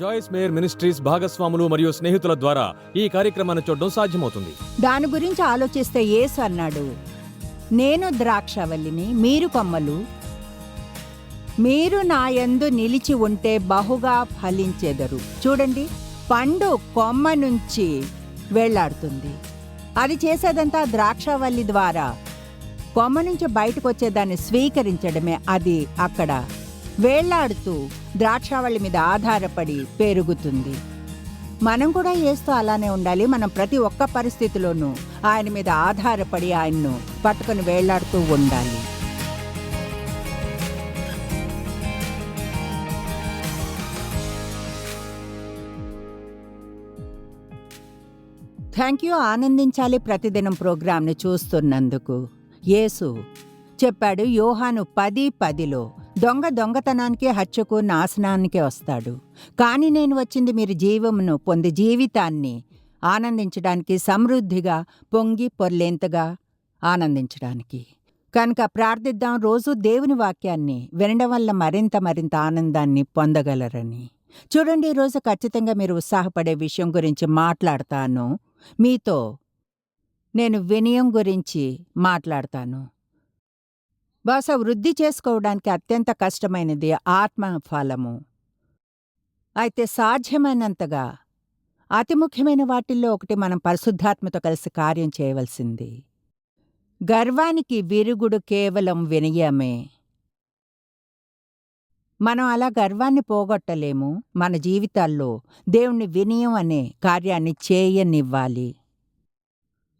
జాయిస్ mayor ministries భాగస్వాములు మరియు స్నేహితుల ద్వారా ఈ కార్యక్రమాన్ని చూడడం సాధ్యమవుతుంది. దాని గురించి ఆలోచిస్తే యేసు అన్నాడు, నేను ద్రాక్షవల్లిని, మీరు కొమ్మలు. మీరు నా యందు నిలిచి ఉంటే బహుగా ఫలించెదరు. చూడండి, పండు కొమ్మ నుంచి వేళ్లాడుతుంది. అది చేసేదంతా ద్రాక్షవల్లి ద్వారా కొమ్మ నుంచి బయటకు వచ్చేదాన్ని స్వీకరించడమే. అది అక్కడ వేళ్లాడుతూ ద్రాక్షావళి మీద ఆధారపడి పెరుగుతుంది. మనం కూడా యేసుతో అలానే ఉండాలి. మనం ప్రతి ఒక్క పరిస్థితిలోనూ ఆయన మీద ఆధారపడి ఆయన్ను పట్టుకొని వేళ్లాడుతూ ఉండాలి. Thank you. ఆనందించాలి ప్రతిదినం ప్రోగ్రాంని చూస్తున్నందుకు. యేసు చెప్పాడు యోహాను 10:10లో, దొంగ దొంగతనానికి, హత్యకు, నాశనానికి వస్తాడు, కానీ నేను వచ్చింది మీరు జీవమును పొంది జీవితాన్ని ఆనందించడానికి, సమృద్ధిగా పొంగి పొర్లేంతగా ఆనందించడానికి. కనుక ప్రార్థిద్దాం, రోజు దేవుని వాక్యాన్ని వినడం వల్ల మరింత ఆనందాన్ని పొందగలరని. చూడండి, ఈరోజు ఖచ్చితంగా మీరు ఉత్సాహపడే విషయం గురించి మాట్లాడతాను మీతో. నేను వినయం గురించి మాట్లాడతాను. బహుశా వృద్ధి చేసుకోవడానికి అత్యంత కష్టమైనది ఆత్మఫలము. అయితే సాధ్యమైనంతగా అతి ముఖ్యమైన వాటిల్లో ఒకటి మనం పరిశుద్ధాత్మతో కలిసి కార్యం చేయవలసింది. గర్వానికి విరుగుడు కేవలం వినయమే. మనం అలా గర్వాన్ని పోగొట్టలేము. మన జీవితాల్లో దేవుని వినయం అనే కార్యాన్ని చేయనివ్వాలి.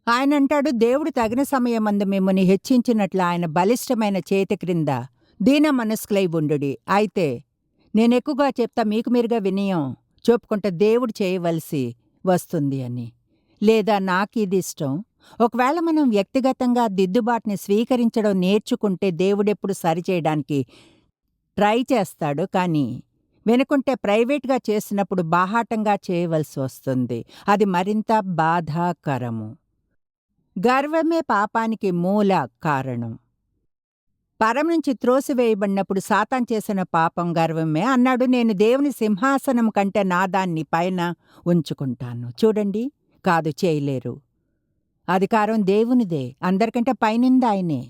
ఆయన అంటాడు, దేవుడు తగిన సమయమందు మిమ్మల్ని హెచ్చించినట్లు ఆయన బలిష్టమైన చేతి క్రింద దీన మనస్కులై ఉండుడి. అయితే నేనెక్కువగా చెప్తా, మీకు మీరుగా వినయం చెప్పుకుంటే దేవుడు చేయవలసి వస్తుంది అని, లేదా నాకిది ఇష్టం. ఒకవేళ మనం వ్యక్తిగతంగా దిద్దుబాటుని స్వీకరించడం నేర్చుకుంటే దేవుడెప్పుడు సరిచేయడానికి ట్రై చేస్తాడు. కానీ వెనుకుంటే ప్రైవేట్గా చేసినప్పుడు బాహాటంగా చేయవలసి వస్తుంది. అది మరింత బాధాకరము. గర్వమే పాపానికి మూల కారణం. పరం నుంచి త్రోసివేయబడినప్పుడు సాతాను చేసిన పాపం గర్వమే. అన్నాడు, నేను దేవుని సింహాసనం కంటే నా దాన్ని పైన ఉంచుకుంటాను. చూడండి, కాదు, చేయలేరు. అధికారం దేవునిదే, అందరికంటే పైనుంది ఆయనే.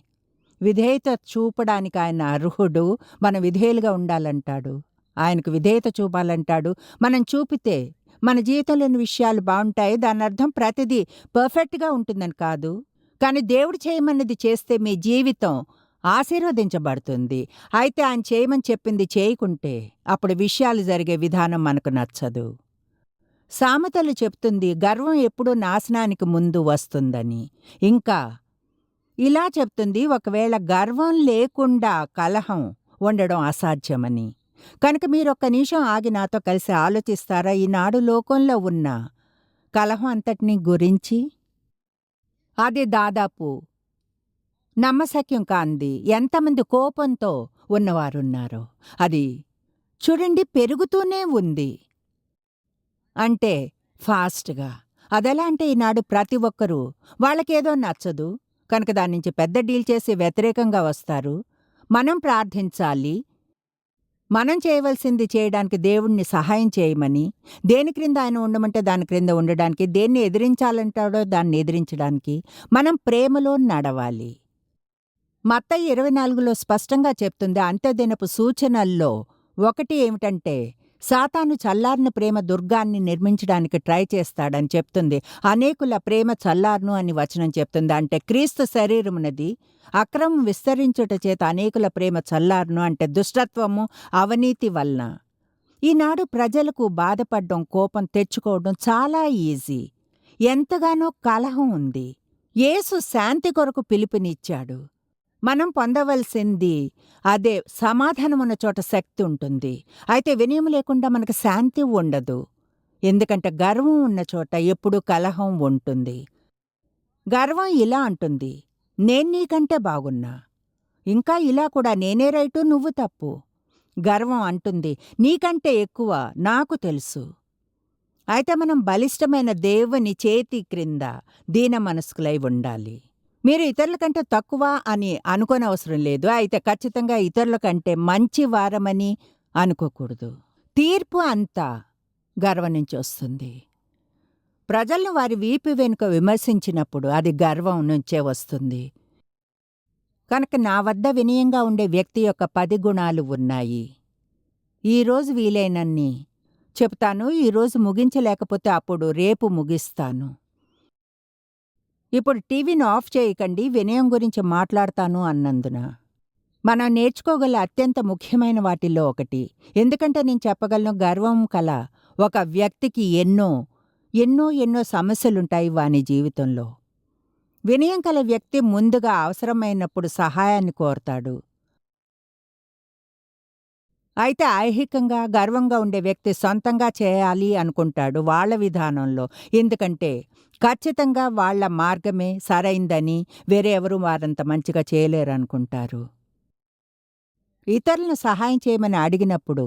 విధేయత చూపడానికి ఆయన అర్హుడు. మనం విధేయులుగా ఉండాలంటాడు, ఆయనకు విధేయత చూపాలంటాడు. మనం చూపితే మన జీవితంలోని విషయాలు బాగుంటాయి. దాని అర్థం ప్రతిదీ పర్ఫెక్ట్గా ఉంటుందని కాదు. కానీ దేవుడు చేయమన్నది చేస్తే మీ జీవితం ఆశీర్వదించబడుతుంది. అయితే ఆయన చేయమని చెప్పింది చేయకుంటే అప్పుడు విషయాలు జరిగే విధానం మనకు నచ్చదు. సామెతలు చెప్తుంది, గర్వం ఎప్పుడూ నాశనానికి ముందు వస్తుందని. ఇంకా ఇలా చెప్తుంది, ఒకవేళ గర్వం లేకుండా కలహం ఉండడం అసాధ్యమని. కనుక మీరొక్క నిమిషం ఆగి నాతో కలిసి ఆలోచిస్తారా ఈనాడు లోకంలో ఉన్న కలహం అంతటినీ గురించి? అది దాదాపు నమ్మశక్యం కాంది. ఎంతమంది కోపంతో ఉన్నవారున్నారో అది చూడండి, పెరుగుతూనే ఉంది. అంటే ఫాస్ట్గా. అదెలా అంటే ఈనాడు ప్రతి ఒక్కరూ వాళ్ళకేదో నచ్చదు కనుక దాని నుంచి పెద్ద డీల్ చేసి వ్యతిరేకంగా వస్తారు. మనం ప్రార్థించాలి, మనం చేయవలసింది చేయడానికి, దేవుణ్ణి సహాయం చేయమని. దేని క్రింద ఆయన ఉండమంటే దాని క్రింద ఉండడానికి, దేన్ని ఎదిరించాలంటాడో దాన్ని ఎదిరించడానికి మనం ప్రేమలో నడవాలి. మత్తయి 24లో స్పష్టంగా చెప్తుంది, అంత్యదినపు సూచనల్లో ఒకటి ఏమిటంటే సాతాను చల్లారిన ప్రేమ దుర్గాన్ని నిర్మించడానికి ట్రై చేస్తాడని చెప్తుంది. అనేకుల ప్రేమ చల్లారును అని వచనం చెప్తుంది. అంటే క్రీస్తు శరీరమునది అక్రమం విస్తరించుట చేత అనేకుల ప్రేమ చల్లారును, అంటే దుష్టత్వము, అవినీతి వలన. ఈనాడు ప్రజలకు బాధపడడం, కోపం తెచ్చుకోవడం చాలా ఈజీ. ఎంతగానో కలహం ఉంది. యేసు శాంతి కొరకు పిలుపునిచ్చాడు. మనం పొందవలసింది అదే. సమాధానమున్న చోట శక్తి ఉంటుంది. అయితే వినయం లేకుండా మనకు శాంతి ఉండదు. ఎందుకంటే గర్వం ఉన్న చోట ఎప్పుడూ కలహం ఉంటుంది. గర్వం ఇలా అంటుంది, నేను నీకంటే బాగున్నా. ఇంకా ఇలా కూడా, నేనే రైటు నువ్వు తప్పు. గర్వం అంటుంది, నీకంటే ఎక్కువ నాకు తెలుసు. అయితే మనం బలిష్టమైన దేవుని చేతి క్రింద దీన మనస్కులై ఉండాలి. మీరు ఇతరుల కంటే తక్కువ అని అనుకోనవసరం లేదు. అయితే ఖచ్చితంగా ఇతరుల కంటే మంచి వారమని అనుకోకూడదు. తీర్పు అంతా గర్వం నుంచి వస్తుంది. ప్రజలను వారి వీపు వెనుక విమర్శించినప్పుడు అది గర్వం నుంచే వస్తుంది. కనుక నా వద్ద వినయంగా ఉండే వ్యక్తి యొక్క 10 గుణాలు ఉన్నాయి. ఈరోజు వీలైనన్ని చెప్తాను. ఈరోజు ముగించలేకపోతే అప్పుడు రేపు ముగిస్తాను. ఇప్పుడు టీవీని ఆఫ్ చేయకండి, వినయం గురించి మాట్లాడతాను అన్నందున. మనం నేర్చుకోగల అత్యంత ముఖ్యమైన వాటిల్లో ఒకటి. ఎందుకంటే నేను చెప్పగలను, గర్వం కల ఒక వ్యక్తికి ఎన్నో సమస్యలుంటాయి వాని జీవితంలో. వినయం కల వ్యక్తి ముందుగా అవసరమైనప్పుడు సహాయాన్ని కోరతాడు. అయితే ఐహికంగా గర్వంగా ఉండే వ్యక్తి సొంతంగా చేయాలి అనుకుంటాడు వాళ్ళ విధానంలో. ఎందుకంటే ఖచ్చితంగా వాళ్ళ మార్గమే సరైందని, వేరే ఎవరు వారంత మంచిగా చేయలేరనుకుంటారు. ఇతరులను సహాయం చేయమని అడిగినప్పుడు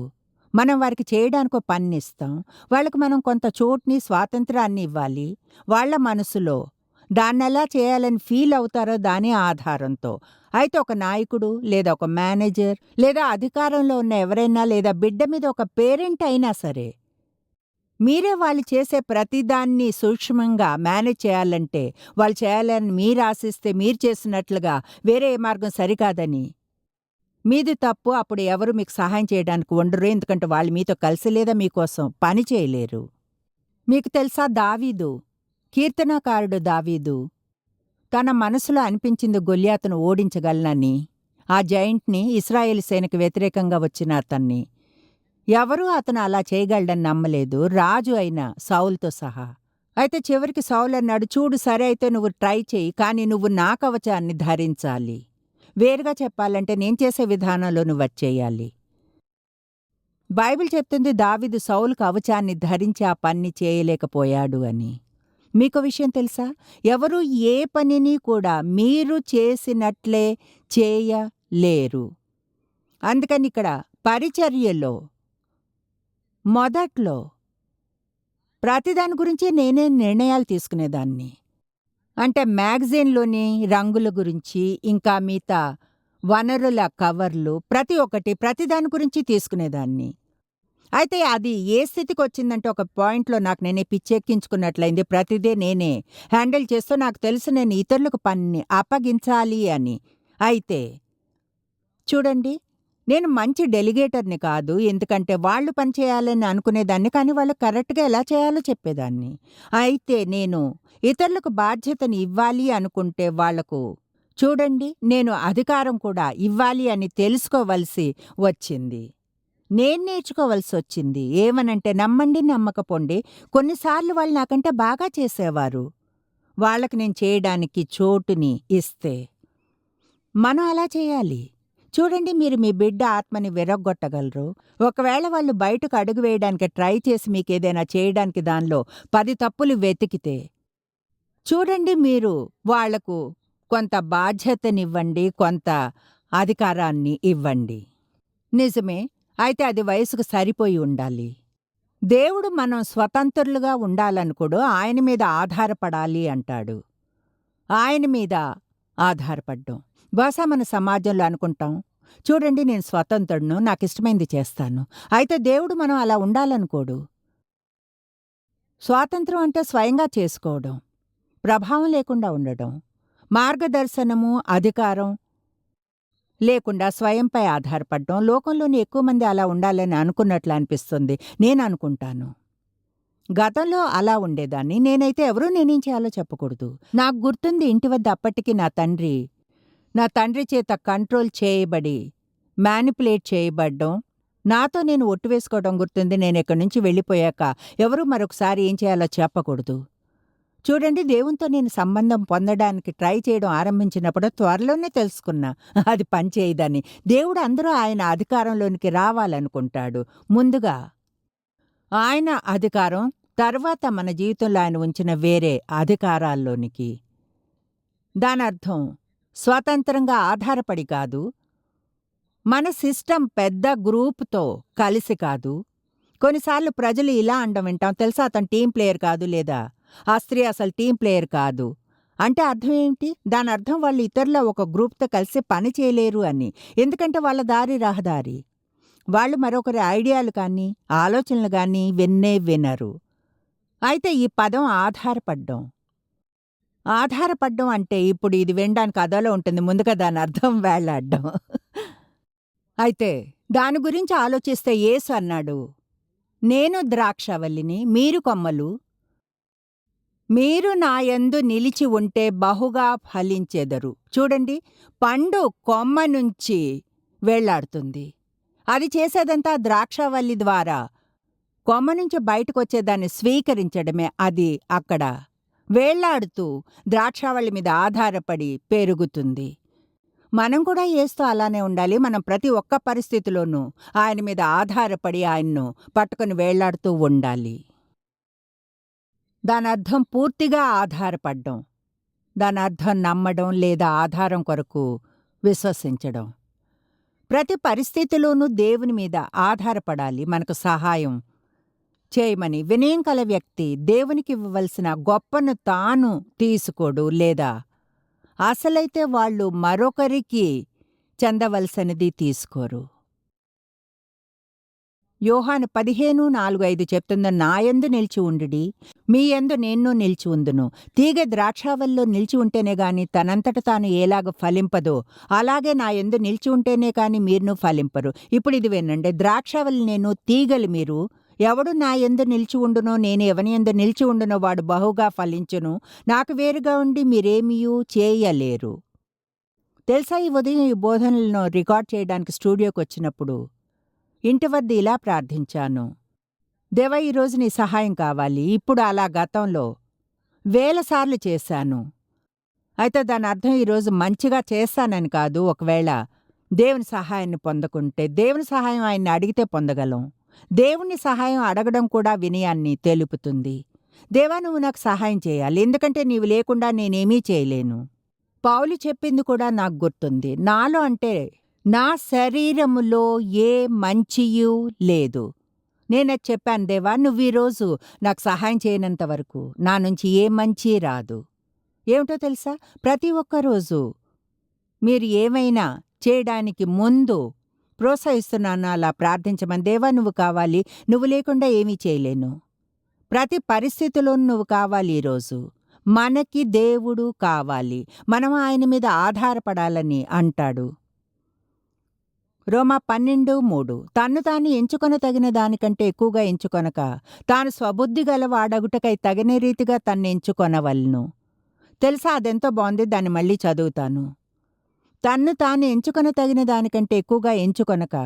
మనం వారికి చేయడానికో పనినిస్తాం. వాళ్ళకు మనం కొంత చోటుని, స్వాతంత్రాన్ని ఇవ్వాలి. వాళ్ళ మనసులో దాన్నెలా చేయాలని ఫీల్ అవుతారో దాని ఆధారంతో. అయితే ఒక నాయకుడు లేదా ఒక మేనేజర్ లేదా అధికారంలో ఉన్న ఎవరైనా లేదా బిడ్డ మీద ఒక పేరెంట్ అయినా సరే, మీరే వాళ్ళు చేసే ప్రతిదాన్ని సూక్ష్మంగా మేనేజ్ చేయాలంటే, వాళ్ళు చేయాలని మీరు ఆశిస్తే మీరు చేసినట్లుగా వేరే ఏ మార్గం సరికాదని, మీది తప్పు. అప్పుడు ఎవరు మీకు సహాయం చేయడానికి ఉండరు. ఎందుకంటే వాళ్ళు మీతో కలిసి లేదా మీకోసం పని చేయలేరు. మీకు తెలుసా, కీర్తనాకారుడు దావీదు తన మనసులో అనిపించింది గొల్యాతును ఓడించగలనని, ఆ జైంట్ని, ఇశ్రాయేలు సేనకు వ్యతిరేకంగా వచ్చిన అతన్ని. ఎవరూ అతను అలా చేయగలడని నమ్మలేదు, రాజు అయిన సౌలుతో సహా. అయితే చివరికి సౌలు అన్నాడు, చూడు, సరే అయితే నువ్వు ట్రై చేయి, కానీ నువ్వు నా కవచాన్ని ధరించాలి. వేరుగా చెప్పాలంటే నేను చేసే విధానంలో నువ్వు వచ్చేయాలి. బైబిల్ చెప్తుంది దావీదు సౌలు కవచాన్ని ధరించి ఆ పని చేయలేకపోయాడు అని. మీకు విషయం తెలుసా, ఎవరు ఏ పనిని కూడా మీరు చేసినట్లే చేయలేరు. అందుకని ఇక్కడ పరిచర్యలో మొదట్లో ప్రతిదాని గురించి నేనే నిర్ణయాలు తీసుకునేదాన్ని. అంటే మ్యాగజైన్లోని రంగుల గురించి, ఇంకా మిగతా వనరుల కవర్లు, ప్రతిదాని గురించి తీసుకునేదాన్ని. అయితే అది ఏ స్థితికి వచ్చిందంటే, ఒక పాయింట్లో నాకు నేనే పిచ్చెక్కించుకున్నట్లయింది. ప్రతిదే నేనే హ్యాండిల్ చేస్తూ నాకు తెలుసు నేను ఇతరులకు పనిని అప్పగించాలి అని. అయితే చూడండి, నేను మంచి డెలిగేటర్ని కాదు. ఎందుకంటే వాళ్ళు పని చేయాలని అనుకునేదాన్ని, కానీ వాళ్ళు కరెక్ట్గా ఎలా చేయాలో చెప్పేదాన్ని. అయితే నేను ఇతరులకు బాధ్యతని ఇవ్వాలి అనుకుంటే వాళ్లకు, చూడండి, నేను అధికారం కూడా ఇవ్వాలి అని తెలుసుకోవలసి వచ్చింది. నేను నేర్చుకోవలసి వచ్చింది. ఏమనంటే, నమ్మండి నమ్మకపోండి, కొన్నిసార్లు వాళ్ళు నాకంటే బాగా చేసేవారు. వాళ్ళకి నేను చేయడానికి చోటుని ఇస్తే మనం అలా చేయాలి. చూడండి, మీరు మీ బిడ్డ ఆత్మని విరగ్గొట్టగలరు. ఒకవేళ వాళ్ళు బయటకు అడుగు వేయడానికి ట్రై చేసి మీకేదైనా చేయడానికి దానిలో 10 తప్పులు వెతికితే, చూడండి, మీరు వాళ్లకు కొంత బాధ్యతనివ్వండి, కొంత అధికారాన్ని ఇవ్వండి. నిజమే, అయితే అది వయసుకు సరిపోయి ఉండాలి. దేవుడు మనం స్వతంత్రులుగా ఉండాలనుకోడు, ఆయన మీద ఆధారపడాలి అంటాడు. ఆయన మీద ఆధారపడ్డం. బహుశా మన సమాజంలో అనుకుంటాం, చూడండి, నేను స్వతంత్రుడును, నాకిష్టమైంది చేస్తాను. అయితే దేవుడు మనం అలా ఉండాలనుకోడు. స్వాతంత్రం అంటే స్వయంగా చేసుకోవడం, ప్రభావం లేకుండా ఉండడం, మార్గదర్శనము, అధికారం లేకుండా స్వయంపై ఆధారపడడం. లోకంలోని ఎక్కువ మంది అలా ఉండాలని అనుకున్నట్లు అనిపిస్తుంది. నేను అనుకుంటాను. గతంలో అలా ఉండేదాన్ని. నేనైతే ఎవరూ నేనేం చేయాలో చెప్పకూడదు. నాకు గుర్తుంది, ఇంటి వద్ద అప్పటికి నా తండ్రి చేత కంట్రోల్ చేయబడి, మ్యానిపులేట్ చేయబడ్డం, నాతో నేను ఒట్టు వేసుకోవడం గుర్తుంది. నేను ఇక్కడి నుంచి వెళ్ళిపోయాక ఎవరూ మరొకసారి ఏం చేయాలో చెప్పకూడదు. చూడండి, దేవునితో నేను సంబంధం పొందడానికి ట్రై చేయడం ఆరంభించినప్పుడు త్వరలోనే తెలుసుకున్నా అది పనిచేయదని. దేవుడు అందరూ ఆయన అధికారంలోనికి రావాలనుకుంటాడు. ముందుగా ఆయన అధికారం, తర్వాత మన జీవితంలో ఆయన ఉంచిన వేరే అధికారాల్లోనికి. దానర్థం స్వతంత్రంగా ఆధారపడి కాదు, మన సిస్టమ్ పెద్ద గ్రూపుతో కలిసి కాదు. కొన్నిసార్లు ప్రజలు ఇలా అనడం వింటాం, తెలుసా, అతను టీం ప్లేయర్ కాదు, లేదా ఆ స్త్రీ అసలు టీం ప్లేయర్ కాదు. అంటే అర్థం ఏమిటి? దాని అర్థం వాళ్ళు ఇతరుల ఒక గ్రూప్తో కలిసి పని చేయలేరు అని. ఎందుకంటే వాళ్ళ దారి రహదారి. వాళ్ళు మరొకరి ఐడియాలు కానీ ఆలోచనలు కానీ వినరు. అయితే ఈ పదం ఆధారపడ్డం. ఆధారపడ్డం అంటే ఇప్పుడు ఇది వినడానికి అదోలా ఉంటుంది. ముందుగా దాని అర్థం వేళ్లాడ్డం. అయితే దాని గురించి ఆలోచిస్తే యేసు అన్నాడు, నేను ద్రాక్షవల్లిని, మీరు కొమ్మలు. మీరు నాయందు నిలిచి ఉంటే బహుగా ఫలించెదరు. చూడండి, పండు కొమ్మ నుంచి వేళ్లాడుతుంది. అది చేసేదంతా ద్రాక్షవల్లి ద్వారా కొమ్మ నుంచి బయటకొచ్చేదాన్ని స్వీకరించడమే. అది అక్కడ వేళ్లాడుతూ ద్రాక్షావళి మీద ఆధారపడి పెరుగుతుంది. మనం కూడా యేసుతో అలానే ఉండాలి. మనం ప్రతి ఒక్క పరిస్థితిలోనూ ఆయన మీద ఆధారపడి ఆయన్ను పట్టుకుని వేళ్లాడుతూ ఉండాలి. దానర్థం పూర్తిగా ఆధారపడ్డం. దానర్థం నమ్మడం లేదా ఆధారం కొరకు విశ్వసించడం. ప్రతి పరిస్థితిలోనూ దేవుని మీద ఆధారపడాలి. మనకు సహాయం చేయమని. వినయం కల వ్యక్తి దేవునికి ఇవ్వవలసిన గొప్పను తాను తీసుకోడు, లేదా అసలైతే వాళ్ళు మరొకరికి చెందవలసినది తీసుకోరు. యోహాను 15:4-5 చెప్తుంది, నాయందు నిలిచి ఉండుడి, మీ యందు నేను నిలిచి ఉందును. తీగ ద్రాక్షావల్లో నిలిచి ఉంటేనే గాని తనంతట తాను ఏలాగ ఫలింపదో, అలాగే నా యందు నిలిచి ఉంటేనే కాని మీరును ఫలింపరు. ఇప్పుడు ఇది వినండి, ద్రాక్షావల్లి నేను, తీగలు మీరు. ఎవడు నా యందు నిలిచి ఉండునో, నేను ఎవని యందు నిలిచి ఉండునో వాడు బహుగా ఫలించును. నాకు వేరుగా ఉండి మీరేమీయూ చేయలేరు. తెలుసా, ఈ ఉదయం ఈ బోధనలను రికార్డ్ చేయడానికి స్టూడియోకి వచ్చినప్పుడు ఇంటి వద్ద ఇలా ప్రార్థించాను, దేవా, ఈరోజు నీ సహాయం కావాలి. ఇప్పుడు అలా గతంలో వేలసార్లు చేశాను. అయితే దాని అర్థం ఈరోజు మంచిగా చేస్తానని కాదు. ఒకవేళ దేవుని సహాయాన్ని పొందకుంటే, దేవుని సహాయం ఆయన్ని అడిగితే పొందగలం. దేవుని సహాయం అడగడం కూడా వినయాన్ని తెలుపుతుంది. దేవా, నువ్వు నాకు సహాయం చేయాలి, ఎందుకంటే నీవు లేకుండా నేనేమీ చేయలేను. పౌలు చెప్పింది కూడా నాకు గుర్తుంది. నాలో అంటే నా శరీరములో ఏ మంచియూ లేదు. నేనది చెప్పాను, దేవా, నువ్వు ఈరోజు నాకు సహాయం చేయనంత వరకు నా నుంచి ఏ మంచి రాదు. ఏమిటో తెలుసా, ప్రతి ఒక్క రోజు మీరు ఏమైనా చేయడానికి ముందు ప్రోత్సహిస్తున్నాను అలా ప్రార్థించమని. దేవా, నువ్వు కావాలి, నువ్వు లేకుండా ఏమీ చేయలేను. ప్రతి పరిస్థితిలోనూ నువ్వు కావాలి. ఈరోజు మనకి దేవుడు కావాలి. మనం ఆయన మీద ఆధారపడాలని అంటాడు. రోమా 12:3 తన్ను తాను ఎంచుకొన తగిన దానికంటే ఎక్కువగా ఎంచుకొనక తాను స్వబుద్ధి గల వాడగుటకై తగిన రీతిగా తన్ను ఎంచుకొనవలను. తెలుసా, అదెంతో బాగుంది. దాన్ని మళ్ళీ చదువుతాను. తన్ను తాను ఎంచుకొన తగిన దానికంటే ఎక్కువగా ఎంచుకొనక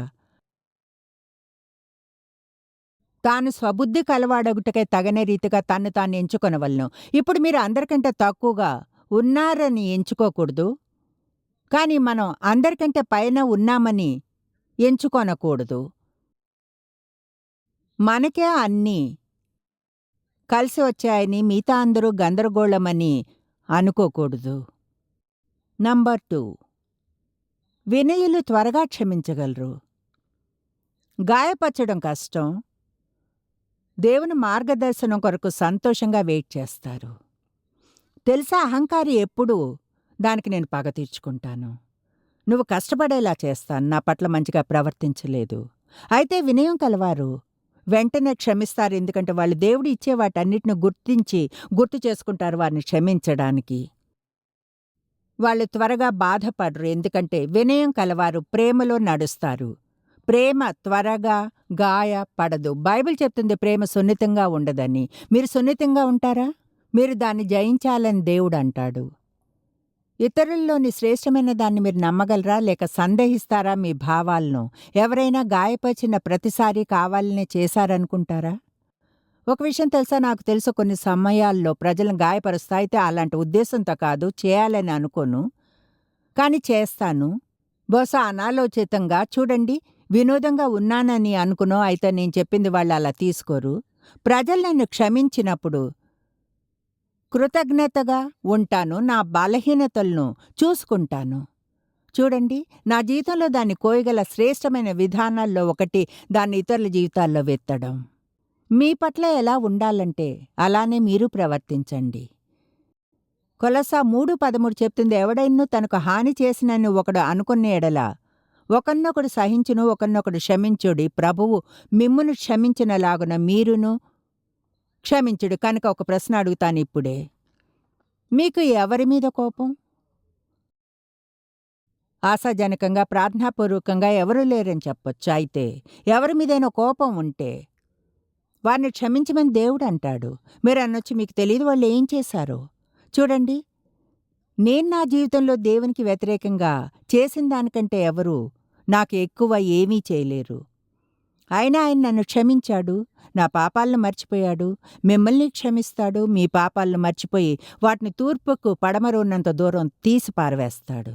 తాను స్వబుద్ధి కలవాడగుటకై తగిన రీతిగా తన్ను తాను ఎంచుకొనవలను. ఇప్పుడు మీరు అందరికంటే తక్కువగా ఉన్నారని ఎంచుకోకూడదు, కానీ మనం అందరికంటే పైన ఉన్నామని ఎంచుకొనకూడదు. మనకే అన్నీ కలిసి వచ్చాయని మిగతా అందరూ గందరగోళమని అనుకోకూడదు. నంబర్ 2, వినయులు త్వరగా క్షమించగలరు. గాయపరచడం కష్టం. దేవుని మార్గదర్శనం కొరకు సంతోషంగా వెయిట్ చేస్తారు. తెలుసా, అహంకారి ఎప్పుడూ దానికి నేను పగ తీర్చుకుంటాను, నువ్వు కష్టపడేలా చేస్తాను, నా పట్ల మంచిగా ప్రవర్తించలేదు. అయితే వినయం కలవారు వెంటనే క్షమిస్తారు, ఎందుకంటే వాళ్ళు దేవుడు ఇచ్చే వాటన్నిటిని గుర్తు చేసుకుంటారు వారిని క్షమించడానికి. వాళ్ళు త్వరగా బాధపడరు, ఎందుకంటే వినయం కలవారు ప్రేమలో నడుస్తారు. ప్రేమ త్వరగా గాయపడదు. బైబిల్ చెప్తుంది ప్రేమ సున్నితంగా ఉండదని. మీరు సున్నితంగా ఉంటారా? మీరు దాన్ని జయించాలని దేవుడు అంటాడు. ఇతరుల్లోని శ్రేష్టమైన దాన్ని మీరు నమ్మగలరా, లేక సందేహిస్తారా? మీ భావాలను ఎవరైనా గాయపరిచిన ప్రతిసారి కావాలనే చేశారనుకుంటారా? ఒక విషయం తెలుసా, నాకు తెలుసు కొన్ని సమయాల్లో ప్రజలను గాయపరుస్తా. అయితే అలాంటి ఉద్దేశంతో కాదు, చేయాలని అనుకోను, కానీ చేస్తాను. బహుశా అనాలోచితంగా, చూడండి, వినోదంగా ఉన్నానని అనుకునో. అయితే నేను చెప్పింది వాళ్ళు అలా తీసుకోరు. ప్రజలు నన్ను క్షమించినప్పుడు కృతజ్ఞతగా ఉంటాను. నా బలహీనతలను చూసుకుంటాను. చూడండి, నా జీవితంలో దాన్ని కోయగల శ్రేష్టమైన విధానాల్లో ఒకటి దాన్ని ఇతరుల జీవితాల్లో వెత్తడం. మీ పట్ల ఎలా ఉండాలంటే అలానే మీరు ప్రవర్తించండి. కొలస్సా 3:13 చెప్తుంది, ఎవడైనను తనకు హాని చేసినని ఒకడు అనుకున్న ఎడల ఒకరినొకడు సహించును, ఒకరినొకడు క్షమించుడి. ప్రభువు మిమ్మును క్షమించినలాగున మీరును క్షమించుడు. కనుక ఒక ప్రశ్న అడుగుతానిప్పుడే. మీకు ఎవరి మీద కోపం? ఆశాజనకంగా, ప్రార్థనాపూర్వకంగా ఎవరూ లేరని చెప్పొచ్చు. అయితే ఎవరి మీదైనా కోపం ఉంటే వారిని క్షమించమని దేవుడంటాడు. మీరనొచ్చు, మీకు తెలీదు వాళ్ళు ఏం చేశారో. చూడండి, నేను నా జీవితంలో దేవునికి వ్యతిరేకంగా చేసిన దానికంటే ఎవరు నాకు ఎక్కువ ఏమీ చేయలేరు. అయినా ఆయన నన్ను క్షమించాడు, నా పాపాలను మర్చిపోయాడు. మిమ్మల్ని క్షమిస్తాడు, మీ పాపాలను మర్చిపోయి వాటిని తూర్పుకు పడమరున్నంత దూరం తీసి పారవేస్తాడు.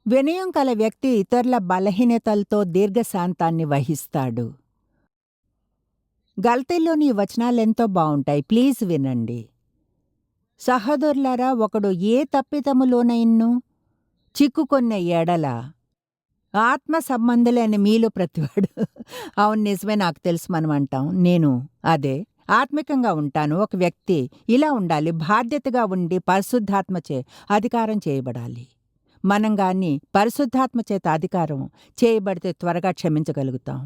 వినయం కల వ్యక్తి ఇతరుల బలహీనతలతో దీర్ఘశాంతాన్ని వహిస్తాడు. గల్తీలోని ఈ వచనాలెంతో బావుంటాయి. ప్లీజ్ వినండి. సహోదరులారా, ఒకడు ఏ తప్పిదములోనైనను చిక్కుకొన్న ఎడల ఆత్మ సంబంధులైన మీలో ప్రతివాడు అవును, నిజమే, నాకు తెలుసు మనం అంటాం. నేను అదే ఆత్మికంగా ఉంటాను. ఒక వ్యక్తి ఇలా ఉండాలి, బాధ్యతగా ఉండి పరిశుద్ధాత్మచే అధికారం చేయబడాలి. మనం గాని పరిశుద్ధాత్మ చేత అధికారం చేయబడితే త్వరగా క్షమించగలుగుతాం.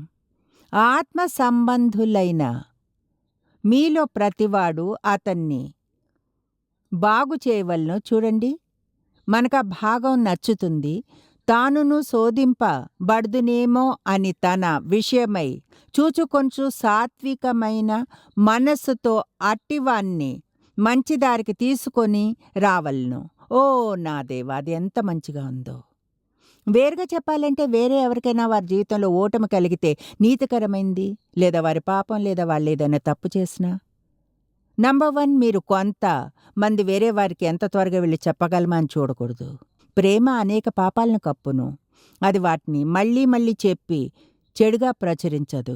ఆత్మ సంబంధులైన మీలో ప్రతివాడు అతన్ని బాగు చేయవలను. చూడండి, మనకా భాగం నచ్చుతుంది. తానును శోధింపబడుదునేమో అని తన విషయమై చూచుకొంచు సాత్వికమైన మనస్సుతో అట్టివాన్ని మంచిదారికి తీసుకొని రావలను. ఓ నా దేవా, అది ఎంత మంచిగా ఉందో! వేరుగా చెప్పాలంటే, వేరే ఎవరికైనా వారి జీవితంలో ఓటమి కలిగితే నీతికరమైంది, లేదా వారి పాపం, లేదా వాళ్ళు ఏదైనా తప్పు చేసినా, నంబర్ 1, మీరు కొంత మంది వేరే వారికి ఎంత త్వరగా వెళ్ళి చెప్పగలమా అని చూడకూడదు. ప్రేమ అనేక పాపాలను కప్పును. అది వాటిని మళ్ళీ మళ్ళీ చెప్పి చెడుగా ప్రచురించదు.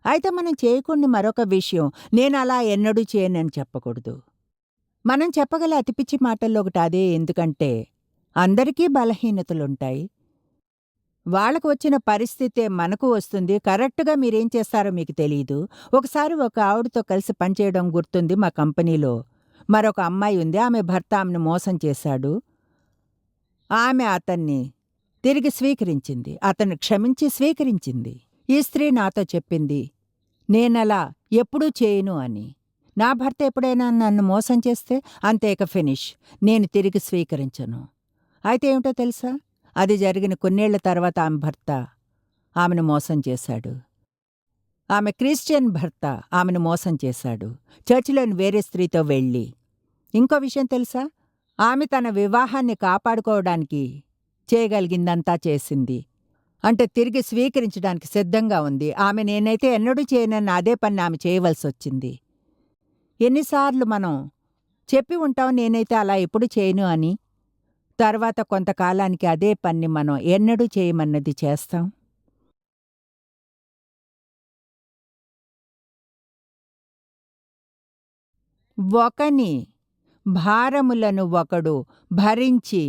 అయితే మనం చేయకుండా మరొక విషయం, నేను అలా ఎన్నడూ చేయనని చెప్పకూడదు. మనం చెప్పగల అతిపిచ్చి మాటల్లో ఒకటి అదే. ఎందుకంటే అందరికీ బలహీనతలుంటాయి. వాళ్ళకు వచ్చిన పరిస్థితే మనకు వస్తుంది. కరెక్ట్గా మీరేం చేస్తారో మీకు తెలీదు. ఒకసారి ఒక ఆవిడతో కలిసి పనిచేయడం గుర్తుంది. మా కంపెనీలో మరొక అమ్మాయి ఉంది. ఆమె భర్త ఆమెను మోసం చేశాడు. ఆమె అతన్ని తిరిగి స్వీకరించింది, అతన్ని క్షమించి స్వీకరించింది. ఈ స్త్రీ నాతో చెప్పింది, నేనలా ఎప్పుడూ చేయను అని. నా భర్త ఎప్పుడైనా నన్ను మోసం చేస్తే అంతే, ఇక ఫినిష్, నేను తిరిగి స్వీకరించను. అయితే ఏమిటో తెలుసా, అది జరిగిన కొన్నేళ్ల తర్వాత ఆమె భర్త ఆమెను మోసం చేశాడు. ఆమె క్రిస్టియన్ భర్త ఆమెను మోసం చేశాడు, చర్చిలోని వేరే స్త్రీతో వెళ్ళి. ఇంకో విషయం తెలుసా, ఆమె తన వివాహాన్ని కాపాడుకోవడానికి చేయగలిగిందంతా చేసింది. అంటే తిరిగి స్వీకరించడానికి సిద్ధంగా ఉంది. ఆమె నేనైతే ఎన్నడూ చేయనన్న అదే పని ఆమె చేయవలసొచ్చింది. ఎన్నిసార్లు మనం చెప్పి ఉంటాం, నేనైతే అలా ఎప్పుడు చేయను అని. తర్వాత కొంతకాలానికి అదే పని మనం ఎన్నడూ చేయమన్నది చేస్తాం. ఒకని భారములను ఒకడు భరించి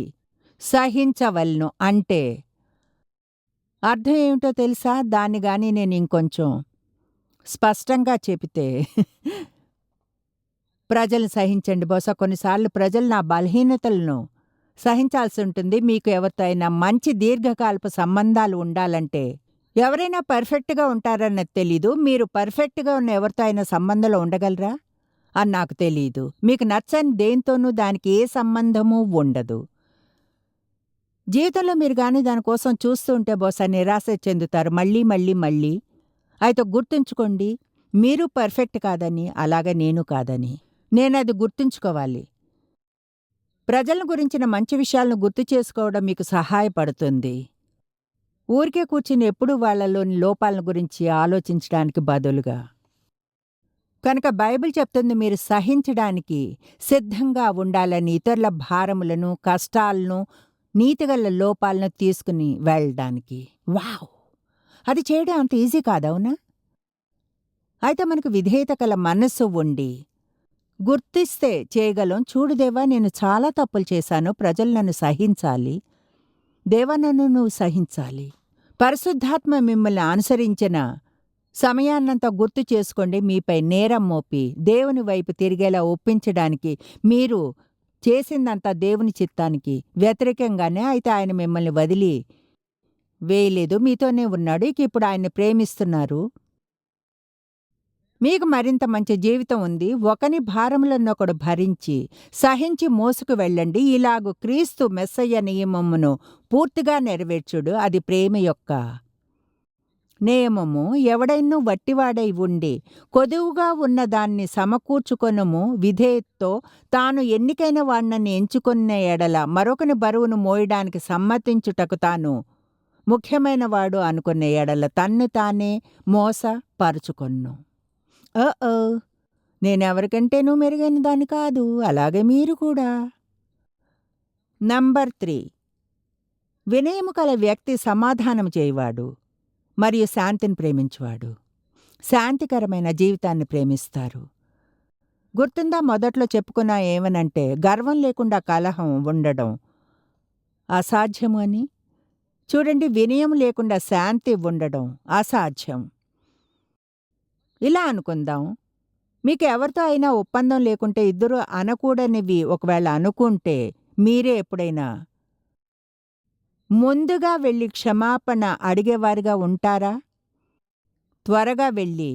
సహించవలను అంటే అర్థం ఏమిటో తెలుసా? దాన్ని గాని నేను ఇంకొంచెం స్పష్టంగా చెబితే, ప్రజలను సహించండి. బహుశా కొన్నిసార్లు ప్రజలు నా బలహీనతలను సహించాల్సి ఉంటుంది. మీకు ఎవరితో అయినా మంచి దీర్ఘకాలపు సంబంధాలు ఉండాలంటే, ఎవరైనా పర్ఫెక్ట్గా ఉంటారన్నది తెలీదు. మీరు పర్ఫెక్ట్గా ఉన్న ఎవరితో అయినా సంబంధంలో ఉండగలరా అని నాకు తెలీదు. మీకు నచ్చని దేంతోనూ దానికి ఏ సంబంధమూ ఉండదు. జీవితంలో మీరు గాని దానికోసం చూస్తూ ఉంటే బహుశా నిరాశ చెందుతారు మళ్ళీ మళ్ళీ మళ్ళీ. అయితే గుర్తుంచుకోండి, మీరు పర్ఫెక్ట్ కాదని, అలాగే నేను కాదని. నేనది గుర్తుంచుకోవాలి. ప్రజల గురించిన మంచి విషయాలను గుర్తు చేసుకోవడం మీకు సహాయపడుతుంది. ఊరికే కూర్చుని ఎప్పుడూ వాళ్ళలోని లోపాలను గురించి ఆలోచించడానికి బదులుగా. కనుక బైబిల్ చెప్తుంది, మీరు సహించడానికి సిద్ధంగా ఉండాలని, ఇతరుల భారములను, కష్టాలను, నీతిగల లోపాలను తీసుకుని వెళ్ళడానికి. వావ్! అది చేయడం అంత ఈజీ కాదవునా? అయితే మనకు విధేయత కల మనస్సు ఉండి గుర్తిస్తే చేయగలం. చూడు దేవా, నేను చాలా తప్పులు చేశాను, ప్రజలు నన్ను సహించాలి. దేవా, నన్ను నువ్వు సహించాలి. పరిశుద్ధాత్మ మిమ్మల్ని అనుసరించిన సమయాన్నంతా గుర్తు చేసుకోండి. మీపై నేరం మోపి దేవుని వైపు తిరిగేలా ఒప్పించడానికి మీరు చేసిందంతా దేవుని చిత్తానికి వ్యతిరేకంగానే అయితే ఆయన మిమ్మల్ని వదిలి వేయలేదు, మీతోనే ఉన్నాడు. ఇక ఇప్పుడు ఆయన్ని ప్రేమిస్తున్నారు. మీకు మరింత మంచి జీవితం ఉంది. ఒకని భారములన్నొకడు భరించి సహించి మోసుకు వెళ్ళండి. ఇలాగు క్రీస్తు మెస్సయ్య నియమమును పూర్తిగా నెరవేర్చుడు. అది ప్రేమ యొక్క నియమము. ఎవడైనూ వట్టివాడై ఉండి కొదువుగా ఉన్నదాన్ని సమకూర్చుకొనుము. విధేయతతో తాను ఎన్నికైన వాణ్ణని ఎంచుకున్న ఎడల మరొకని బరువును మోయడానికి సమ్మతించుటకు తాను ముఖ్యమైన వాడు అనుకున్న ఎడల తన్ను తానే మోసపరుచుకొన్ను. నేనెవరికంటేనూ మెరుగైన దాన్ని కాదు, అలాగే మీరు కూడా. నంబర్ 3, వినయము కల వ్యక్తి సమాధానం చేయువాడు మరియు శాంతిని ప్రేమించువాడు. శాంతికరమైన జీవితాన్ని ప్రేమిస్తారు. గుర్తుందా, మొదట్లో చెప్పుకున్నా ఏమనంటే గర్వం లేకుండా కలహం ఉండడం అసాధ్యము అని. చూడండి, వినయం లేకుండా శాంతి ఉండడం అసాధ్యం. ఇలా అనుకుందాం, మీకు ఎవరితో అయినా ఒప్పందం లేకుంటే ఇద్దరు అనకూడనివి ఒకవేళ అనుకుంటే మీరే ఎప్పుడైనా ముందుగా వెళ్ళి క్షమాపణ అడిగేవారిగా ఉంటారా? త్వరగా వెళ్ళి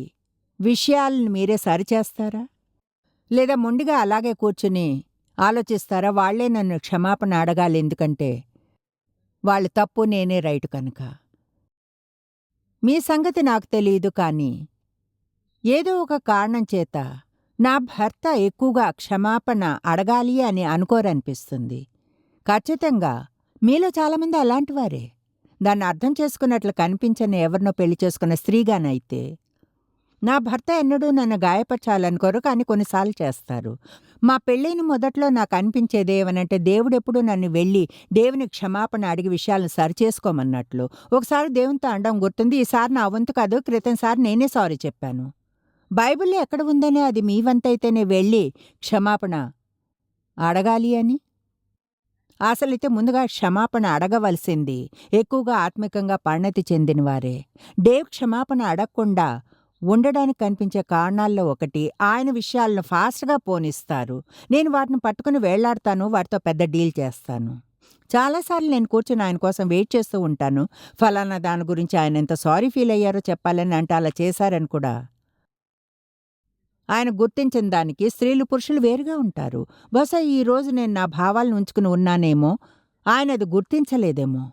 విషయాలను మీరే సరిచేస్తారా? లేదా మొండిగా అలాగే కూర్చుని ఆలోచిస్తారా, వాళ్లే నన్ను క్షమాపణ అడగాలి ఎందుకంటే వాళ్ళు తప్పు నేనే రైటు కనుక? మీ సంగతి నాకు తెలియదు, కానీ ఏదో ఒక కారణం చేత నా భర్త ఎక్కువగా క్షమాపణ అడగాలి అని అనుకోరనిపిస్తుంది. ఖచ్చితంగా మీలో చాలామంది అలాంటివారే. దాన్ని అర్థం చేసుకున్నట్లు కనిపించని ఎవరినో పెళ్లి చేసుకున్న స్త్రీగానైతే, నా భర్త ఎన్నడూ నన్ను గాయపరచాలనుకోరు, కానీ కొన్నిసార్లు చేస్తారు. మా పెళ్ళైన మొదట్లో నాకు అనిపించేదేమనంటే దేవుడెప్పుడు నన్ను వెళ్ళి దేవుని క్షమాపణ అడిగి విషయాలను సరిచేసుకోమన్నట్లు. ఒకసారి దేవునితో అనడం గుర్తుంది, ఈసారి నా వంతు కాదు, క్రితంసారి నేనే సారీ చెప్పాను. బైబిల్లో ఎక్కడ ఉందనే అది మీ వంతైతేనే వెళ్ళి క్షమాపణ అడగాలి అని? అసలైతే ముందుగా క్షమాపణ అడగవలసింది ఎక్కువగా ఆత్మికంగా పరిణతి చెందినవారే. డేవ్ క్షమాపణ అడగకుండా ఉండడానికి కనిపించే కారణాల్లో ఒకటి, ఆయన విషయాలను ఫాస్ట్గా పోనిస్తారు. నేను వాటిని పట్టుకుని వేళ్లాడతాను, వాటితో పెద్ద డీల్ చేస్తాను. చాలాసార్లు నేను కూర్చుని ఆయన కోసం వెయిట్ చేస్తూ ఉంటాను. ఫలానా దాని గురించి ఆయన ఎంత సారీ ఫీల్ అయ్యారో చెప్పాలని, అంటే అలా చేశారని కూడా. ఆయన గుర్తించిన దానికి స్త్రీలు పురుషులు వేరుగా ఉంటారు. బహుశా ఈరోజు నేను నా భావాలను ఉంచుకుని ఉన్నానేమో, ఆయన అది గుర్తించలేదేమో.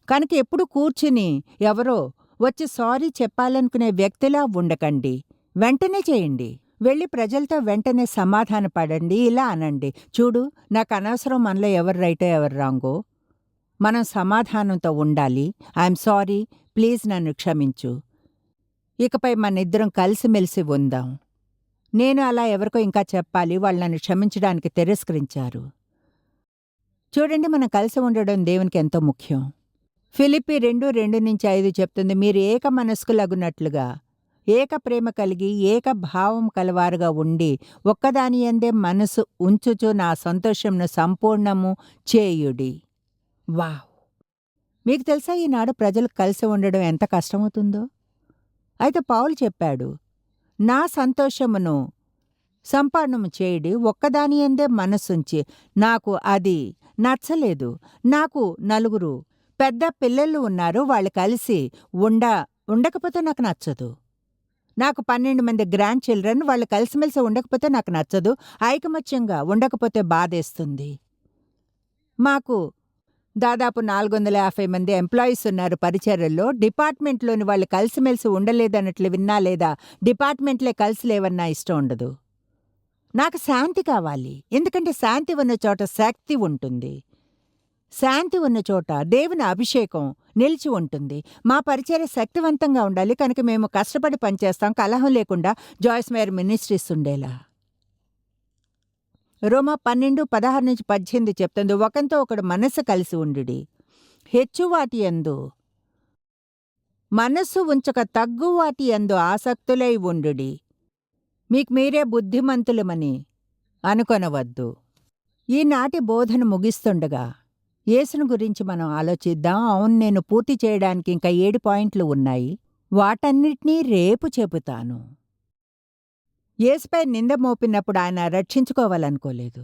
కనుక ఎప్పుడు కూర్చుని ఎవరో వచ్చి సారీ చెప్పాలనుకునే వ్యక్తిలా ఉండకండి. వెంటనే చేయండి. వెళ్ళి ప్రజలతో వెంటనే సమాధానపడండి. ఇలా అనండి, చూడు, నాకు అనవసరం మనలో ఎవరు రైటో ఎవరు రాంగో. మనం సమాధానంతో ఉండాలి. ఐఎమ్ సారీ, ప్లీజ్ నన్ను క్షమించు. ఇకపై మనిద్దరం కలిసిమెలిసి ఉందాం. నేను అలా ఎవరికో ఇంకా చెప్పాలి, వాళ్ళు నన్ను క్షమించడానికి తిరస్కరించారు. చూడండి, మనం కలిసి ఉండడం దేవునికి ఎంతో ముఖ్యం. ఫిలిప్పీ 2:2-5 చెప్తుంది, మీరు ఏక మనస్కులగునట్లుగా ఏక ప్రేమ కలిగి ఏక భావం కలవారుగా ఉండి ఒక్కదాని యందే మనసు ఉంచుచు నా సంతోషంను సంపూర్ణము చేయుడి. వావ్! మీకు తెలుసా, ఈనాడు ప్రజలు కలిసి ఉండడం ఎంత కష్టమవుతుందో? అయితే పౌలు చెప్పాడు, నా సంతోషమును సంపూర్ణము చేయుడి, ఒక్కదాని యందే మనస్సుంచి. నాకు అది నచ్చలేదు. నాకు నలుగురు పెద్ద పిల్లలు ఉన్నారు, వాళ్ళు కలిసి ఉండకపోతే నాకు నచ్చదు. నాకు 12 మంది గ్రాండ్ చిల్డ్రన్, వాళ్ళు కలిసిమెలిసి ఉండకపోతే నాకు నచ్చదు. ఐకమత్యంగా ఉండకపోతే బాధేస్తుంది. మాకు దాదాపు 450 మంది ఎంప్లాయీస్ ఉన్నారు పరిచర్యల్లో. డిపార్ట్మెంట్లోని వాళ్ళు కలిసిమెలిసి ఉండలేదన్నట్లు విన్నా, లేదా డిపార్ట్మెంట్లే కలిసి లేవన్నా ఇష్టం ఉండదు. నాకు శాంతి కావాలి, ఎందుకంటే శాంతి ఉన్న చోట శక్తి ఉంటుంది. శాంతి ఉన్న చోట దేవుని అభిషేకం నిలిచి ఉంటుంది. మా పరిచర్య శక్తివంతంగా ఉండాలి, కనుక మేము కష్టపడి పనిచేస్తాం, కలహం లేకుండా. జాయిస్ మేయర్ మినిస్ట్రీస్ ఉండేలా. రోమా 12:16-18 చెప్తుంది, ఒకంతో ఒకడు మనస్సు కలిసి ఉండుడి. హెచ్చువాటి యందు మనస్సు ఉంచక తగ్గువాటి యందు ఆసక్తులై ఉండుడి. మీకు మీరే బుద్ధిమంతులమని అనుకొనవద్దు. ఈనాటి బోధన ముగిస్తుండగా యేసును గురించి మనం ఆలోచిద్దాం. అవును, నేను పూర్తి చేయడానికి ఇంకా 7 పాయింట్లు ఉన్నాయి. వాటన్నిటినీ రేపు చెబుతాను. యేసుపై నింద మోపినప్పుడు ఆయన రక్షించుకోవాలనుకోలేదు.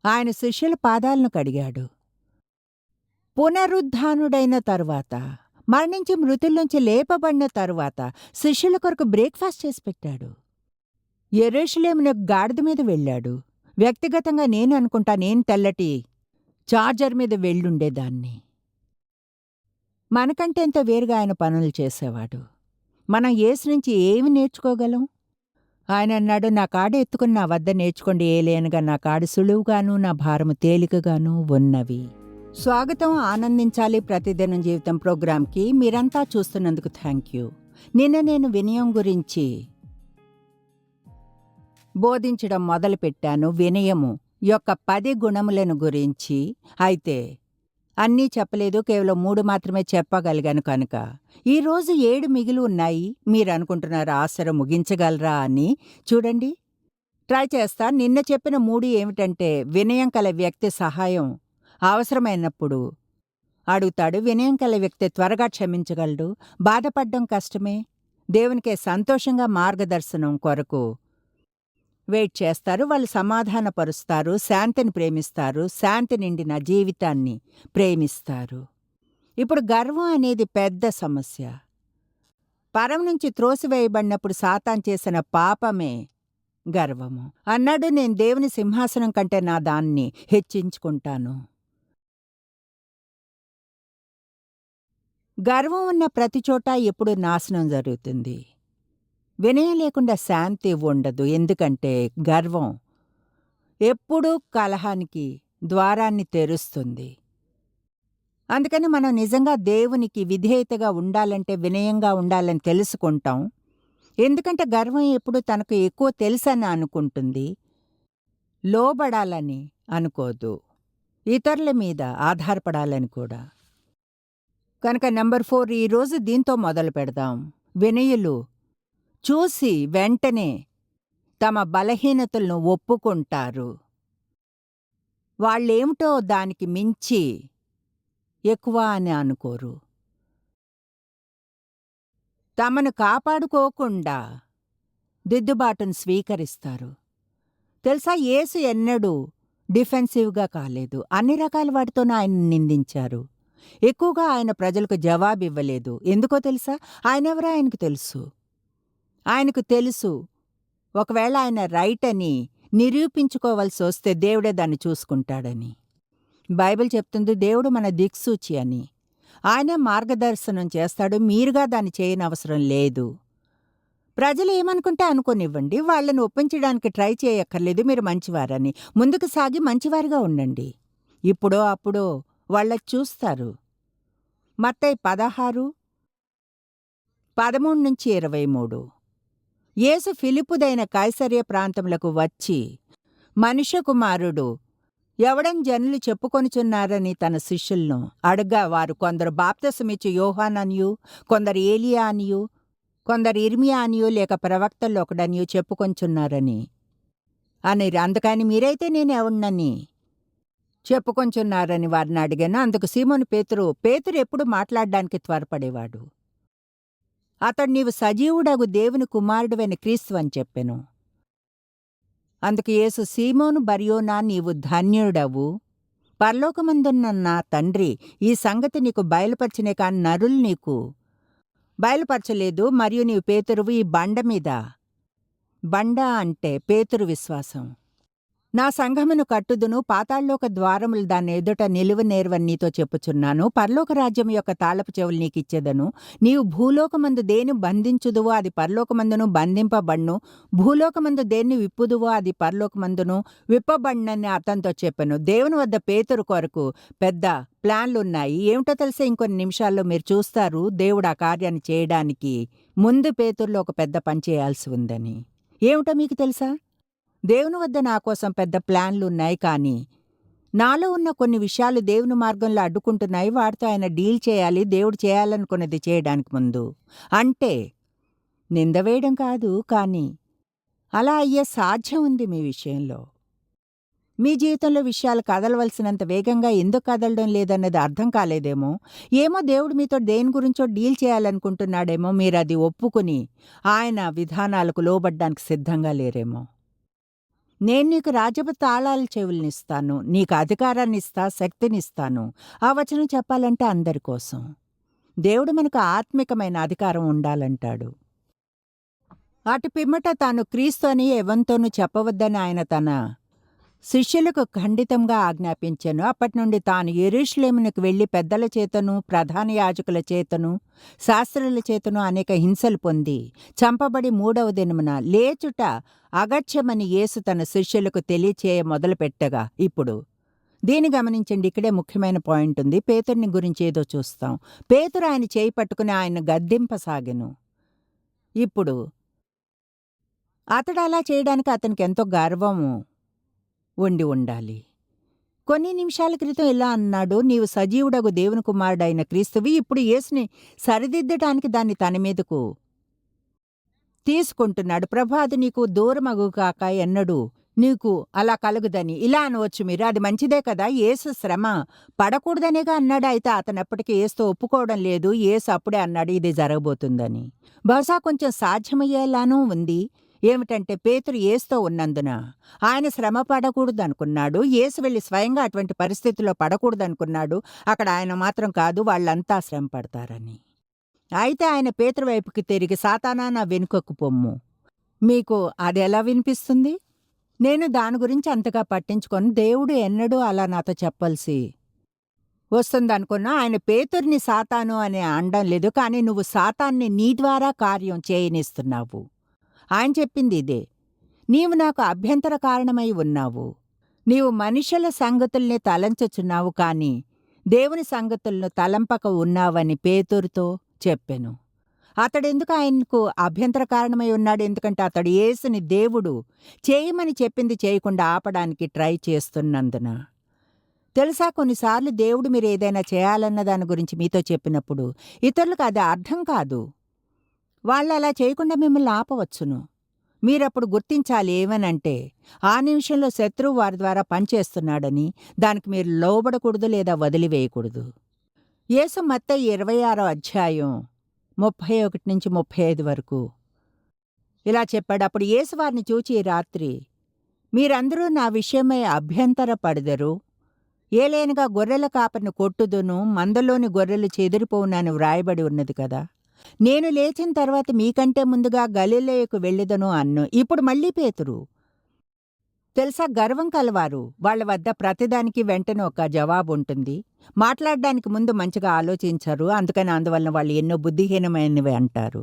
ఆయన శిష్యుల పాదాలను కడిగాడు. పునరుద్ధానుడైన తరువాత, మరణించి మృతుల్లోంచి లేపబడిన తరువాత శిష్యుల కొరకు బ్రేక్ఫాస్ట్ చేసి పెట్టాడు. యెరూషలేమున గాడిద మీద వెళ్ళాడు. వ్యక్తిగతంగా నేను అనుకుంటా, నేను తెల్లటి చార్జర్ మీద వెళ్ళుండేదాన్ని. మనకంటే ఎంతో వేరుగా ఆయన పనులు చేసేవాడు. మనం యేసు నుంచి ఏమి నేర్చుకోగలం? ఆయన అన్నాడు, నా కాడు ఎత్తుకుని నా వద్ద నేర్చుకోండి, ఏలేనగా నా కాడు సులువుగాను నా భారము తేలికగాను ఉన్నవి. స్వాగతం. ఆనందించాలి ప్రతిదినం జీవితం ప్రోగ్రాంకి మీరంతా చూస్తున్నందుకు థ్యాంక్ యూ. నిన్న నేను వినయం గురించి బోధించడం మొదలుపెట్టాను. వినయము యొక్క 10 గుణములను గురించి. అయితే అన్నీ చెప్పలేదు, కేవలం 3 మాత్రమే చెప్పగలిగాను కనుక ఈరోజు 7 మిగిలి ఉన్నాయి. మీరు అనుకుంటున్నారు ఆసర ముగించగలరా అని. చూడండి, ట్రై చేస్తా. నిన్న చెప్పిన 3 ఏమిటంటే, వినయం కల వ్యక్తి సహాయం అవసరమైనప్పుడు అడుగుతాడు. వినయం కల వ్యక్తి త్వరగా క్షమించగలడు. బాధపడ్డం కష్టమే. దేవునికే సంతోషంగా మార్గదర్శనం కొరకు వెయిట్ చేస్తారు. వాళ్ళు సమాధానపరుస్తారు, శాంతిని ప్రేమిస్తారు, శాంతి నిండిన జీవితాన్ని ప్రేమిస్తారు. ఇప్పుడు గర్వం అనేది పెద్ద సమస్య. పరం నుంచి త్రోసివేయబడినప్పుడు సాతాన్ చేసిన పాపమే గర్వము. అన్నాడు, నేను దేవుని సింహాసనం కంటే నా దాన్ని హెచ్చించుకుంటాను. గర్వం ఉన్న ప్రతి చోట ఎప్పుడు నాశనం జరుగుతుంది. వినయం లేకుండా శాంతి ఉండదు. ఎందుకంటే గర్వం ఎప్పుడూ కలహానికి ద్వారాన్ని తెరుస్తుంది. అందుకని మనం నిజంగా దేవునికి విధేయతగా ఉండాలంటే వినయంగా ఉండాలని తెలుసుకుంటాం. ఎందుకంటే గర్వం ఎప్పుడు తనకు ఎక్కువ తెలుసని అనుకుంటుంది, లోబడాలని అనుకోదు, ఇతరుల మీద ఆధారపడాలని కూడా. కనుక నంబర్ 4 ఈరోజు దీంతో మొదలు పెడదాం. వినయులు చూసి వెంటనే తమ బలహీనతలను ఒప్పుకుంటారు. వాళ్ళేమిటో దానికి మించి ఎక్కువ అని అనుకోరు. తమను కాపాడుకోకుండా దిద్దుబాటును స్వీకరిస్తారు. తెలుసా, యేసు ఎన్నడూ డిఫెన్సివ్గా కాలేదు. అన్ని రకాల వాటితోనూ ఆయన నిందించారు. ఎక్కువగా ఆయన ప్రజలకు జవాబివ్వలేదు. ఎందుకో తెలుసా? ఆయనెవరో ఆయనకు తెలుసు. ఆయనకు తెలుసు, ఒకవేళ ఆయన రైట్ అని నిరూపించుకోవలసి వస్తే దేవుడే దాన్ని చూసుకుంటాడని. బైబిల్ చెప్తుంది దేవుడు మన దిక్సూచి అని. ఆయనే మార్గదర్శనం చేస్తాడు. మీరుగా దాన్ని చేయనవసరం లేదు. ప్రజలు ఏమనుకుంటే అనుకోనివ్వండి. వాళ్ళని ఒప్పించడానికి ట్రై చేయక్కర్లేదు. మీరు మంచివారని ముందుకు సాగి మంచివారిగా ఉండండి. ఇప్పుడో అప్పుడో వాళ్ళ చూస్తారు. మత్తయి 16:13-23. యేసు ఫిలిప్పుదైన కైసరయ ప్రాంతములకు వచ్చి, మనుష్య కుమారుడు ఎవడని జనులు చెప్పుకొనుచున్నారని తన శిష్యులను అడగ్గా, వారు కొందరు బాప్తిసమిచ్చు యోహాననియు, కొందరు ఏలియా అనియు, కొందరు ఇర్మియా అనియు, లేక ప్రవక్తల్లో ఒకడనియు చెప్పుకొంచున్నారని అనిరు. అందుకని మీరైతే నేను ఎవడినని చెప్పుకొంచున్నారని వారిని అడిగాను. అందుకు సీమోను పేతురు ఎప్పుడు మాట్లాడడానికి త్వరపడేవాడు. అతడు, నీవు సజీవుడగు దేవుని కుమారుడువైన క్రీస్తు అని చెప్పెను. అందుకు యేసు, సీమోను బర్యోనా, నీవు ధన్యుడవు. పరలోకమందున్న నా తండ్రి ఈ సంగతి నీకు బయలుపరచినే కాని నరులు నీకు బయలుపరచలేదు. మరియు నీవు పేతురువు, ఈ బండ మీద, బండ అంటే పేతురు విశ్వాసం, నా సంఘమును కట్టుదును, పాతాళలోక ద్వారములు దాని ఎదుట నిలువనేర్వని నీతో చెప్పుచున్నాను. పరలోక రాజ్యం యొక్క తాళపు చెవులు నీకిచ్చేదను. నీవు భూలోకమందు దేని బంధించుదువో అది పరలోకమందును బంధింపబడ్ను, భూలోకమందు దేన్ని విప్పుదువో అది పరలోకమందును విప్పబడినని అతనితో చెప్పాను. దేవుని వద్ద పేతురు కొరకు పెద్ద ప్లాన్లున్నాయి. ఏమిటో తెలిసే, ఇంకొన్ని నిమిషాల్లో మీరు చూస్తారు దేవుడు ఆ కార్యాన్ని చేయడానికి ముందు పేతురులో ఒక పెద్ద పని చేయాల్సి ఉందని. ఏమిటో మీకు తెలుసా? దేవుని వద్ద నా కోసం పెద్ద ప్లాన్లున్నాయి, కానీ నాలో ఉన్న కొన్ని విషయాలు దేవుని మార్గంలో అడ్డుకుంటున్నాయి. వాటితో ఆయన డీల్ చేయాలి, దేవుడు చేయాలనుకున్నది చేయడానికి ముందు. అంటే నింద వేయడం కాదు, కానీ అలా అయ్యే సాధ్యం ఉంది మీ విషయంలో. మీ జీవితంలో విషయాలు కదలవలసినంత వేగంగా ఎందుకు కదలడం లేదన్నది అర్థం కాలేదేమో. ఏమో దేవుడు మీతో దేని గురించో డీల్ చేయాలనుకుంటున్నాడేమో. మీరు అది ఒప్పుకుని ఆయన విధానాలకు లోబడ్డానికి సిద్ధంగా లేరేమో. నేను నీకు రాజ్యపు తాళాల చెవులనిస్తాను, నీకు అధికారాన్నిస్తా, శక్తినిస్తాను. ఆ వచనం చెప్పాలంటే అందరి కోసం. దేవుడు మనకు ఆత్మికమైన అధికారం ఉండాలంటాడు. అటు పిమ్మట తాను క్రీస్తు అని ఎవంతోనూ చెప్పవద్దని ఆయన తన శిష్యులకు ఖండితంగా ఆజ్ఞాపించెను. అప్పటినుండి తాను యెరూషలేమునకు వెళ్లి పెద్దల చేతను, ప్రధాన యాజకుల చేతను, శాస్త్రుల చేతను అనేక హింసలు పొంది, చంపబడి 3వ దినమున లేచుట అగత్యమని యేసు తన శిష్యులకు తెలియచేయ మొదలుపెట్టగా, ఇప్పుడు దీన్ని గమనించండి, ఇక్కడే ముఖ్యమైన పాయింట్ ఉంది. పేతురుని గురించి ఏదో చూస్తాం. పేతురు ఆయన చేయి పట్టుకుని ఆయన గద్దింపసాగెను. ఇప్పుడు అతడు అలా చేయడానికి అతనికి ఎంతో గర్వము ఉండి ఉండాలి. కొన్ని నిమిషాల క్రితం ఇలా అన్నాడు, నీవు సజీవుడగు దేవుని కుమారుడైన క్రీస్తువి. ఇప్పుడు యేసుని సరిదిద్దటానికి దాన్ని తన మీదకు తీసుకుంటున్నాడు. ప్రభా, అది నీకు దూరమగు కాక ఎన్నడూ నీకు అలా కలుగుదని ఇలా అనవచ్చు మీరు. అది మంచిదే కదా, యేసు శ్రమ పడకూడదనేగా అన్నాడు. అయితే అతను ఎప్పటికీ యేసుతో ఒప్పుకోవడం లేదు. యేసు అప్పుడే అన్నాడు ఇది జరగబోతుందని. బహుశా కొంచెం సాధ్యమయ్యేలానూ ఉంది. ఏమిటంటే పేతురు యేసుతో ఉన్నందున ఆయన శ్రమ పడకూడదనుకున్నాడు. యేసు వెళ్ళి స్వయంగా అటువంటి పరిస్థితుల్లో పడకూడదనుకున్నాడు. అక్కడ ఆయన మాత్రం కాదు, వాళ్ళంతా శ్రమ పడతారని. అయితే ఆయన పేతురు వైపుకి తిరిగి, సాతానా నా వెనుకకు పొమ్ము. మీకు అది ఎలా వినిపిస్తుంది? నేను దాని గురించి అంతగా పట్టించుకొని దేవుడు ఎన్నడూ అలా నాతో చెప్పాల్సి వస్తుందనుకున్నా. ఆయన పేతుర్ని సాతాను అని అనడం లేదు, కానీ నువ్వు సాతాన్ని నీ ద్వారా కార్యం చేయనిస్తున్నావు. ఆయన చెప్పింది ఇదే, నీవు నాకు అభ్యంతర కారణమై ఉన్నావు. నీవు మనుషుల సంగతుల్ని తలంచుచున్నావు, కాని దేవుని సంగతులను తలంపక ఉన్నావని పేతురుతో చెప్పెను. అతడెందుకు ఆయనకు అభ్యంతర కారణమై ఉన్నాడు? ఎందుకంటే అతడు యేసుని దేవుడు చేయమని చెప్పింది చేయకుండా ఆపడానికి ట్రై చేస్తున్నందున. తెలుసా, కొన్నిసార్లు దేవుడు మీరు ఏదైనా చేయాలన్న దాని గురించి మీతో చెప్పినప్పుడు ఇతరులకు అది అర్థం కాదు. వాళ్ళు అలా చేయకుండా మిమ్మల్ని ఆపవచ్చును. మీరప్పుడు గుర్తించాలి ఏమనంటే, ఆ నిమిషంలో శత్రువు వారి ద్వారా పనిచేస్తున్నాడని. దానికి మీరు లోబడకూడదు లేదా వదిలివేయకూడదు. యేసు మత్తయి 26వ అధ్యాయం 31-35 వరకు ఇలా చెప్పాడు. అప్పుడు యేసు వారిని చూచి ఈ రాత్రి, మీరందరూ నా విషయమై అభ్యంతర పడెదరు. ఏలైనగా గొర్రెల కాపరిని కొట్టుదును, మందలోని గొర్రెలు చెదిరిపోవునని వ్రాయబడి ఉన్నది కదా. నేను లేచిన తర్వాత మీకంటే ముందుగా గలిలయకు వెళ్ళెదను అన్ను. ఇప్పుడు మళ్ళీ పేతురు. తెలుసా, గర్వం కలవారు వాళ్ళ వద్ద ప్రతిదానికి వెంటనే ఒక జవాబు ఉంటుంది. మాట్లాడడానికి ముందు మంచిగా ఆలోచించరు. అందువలన వాళ్ళు ఎన్నో బుద్ధిహీనమైనవి అంటారు.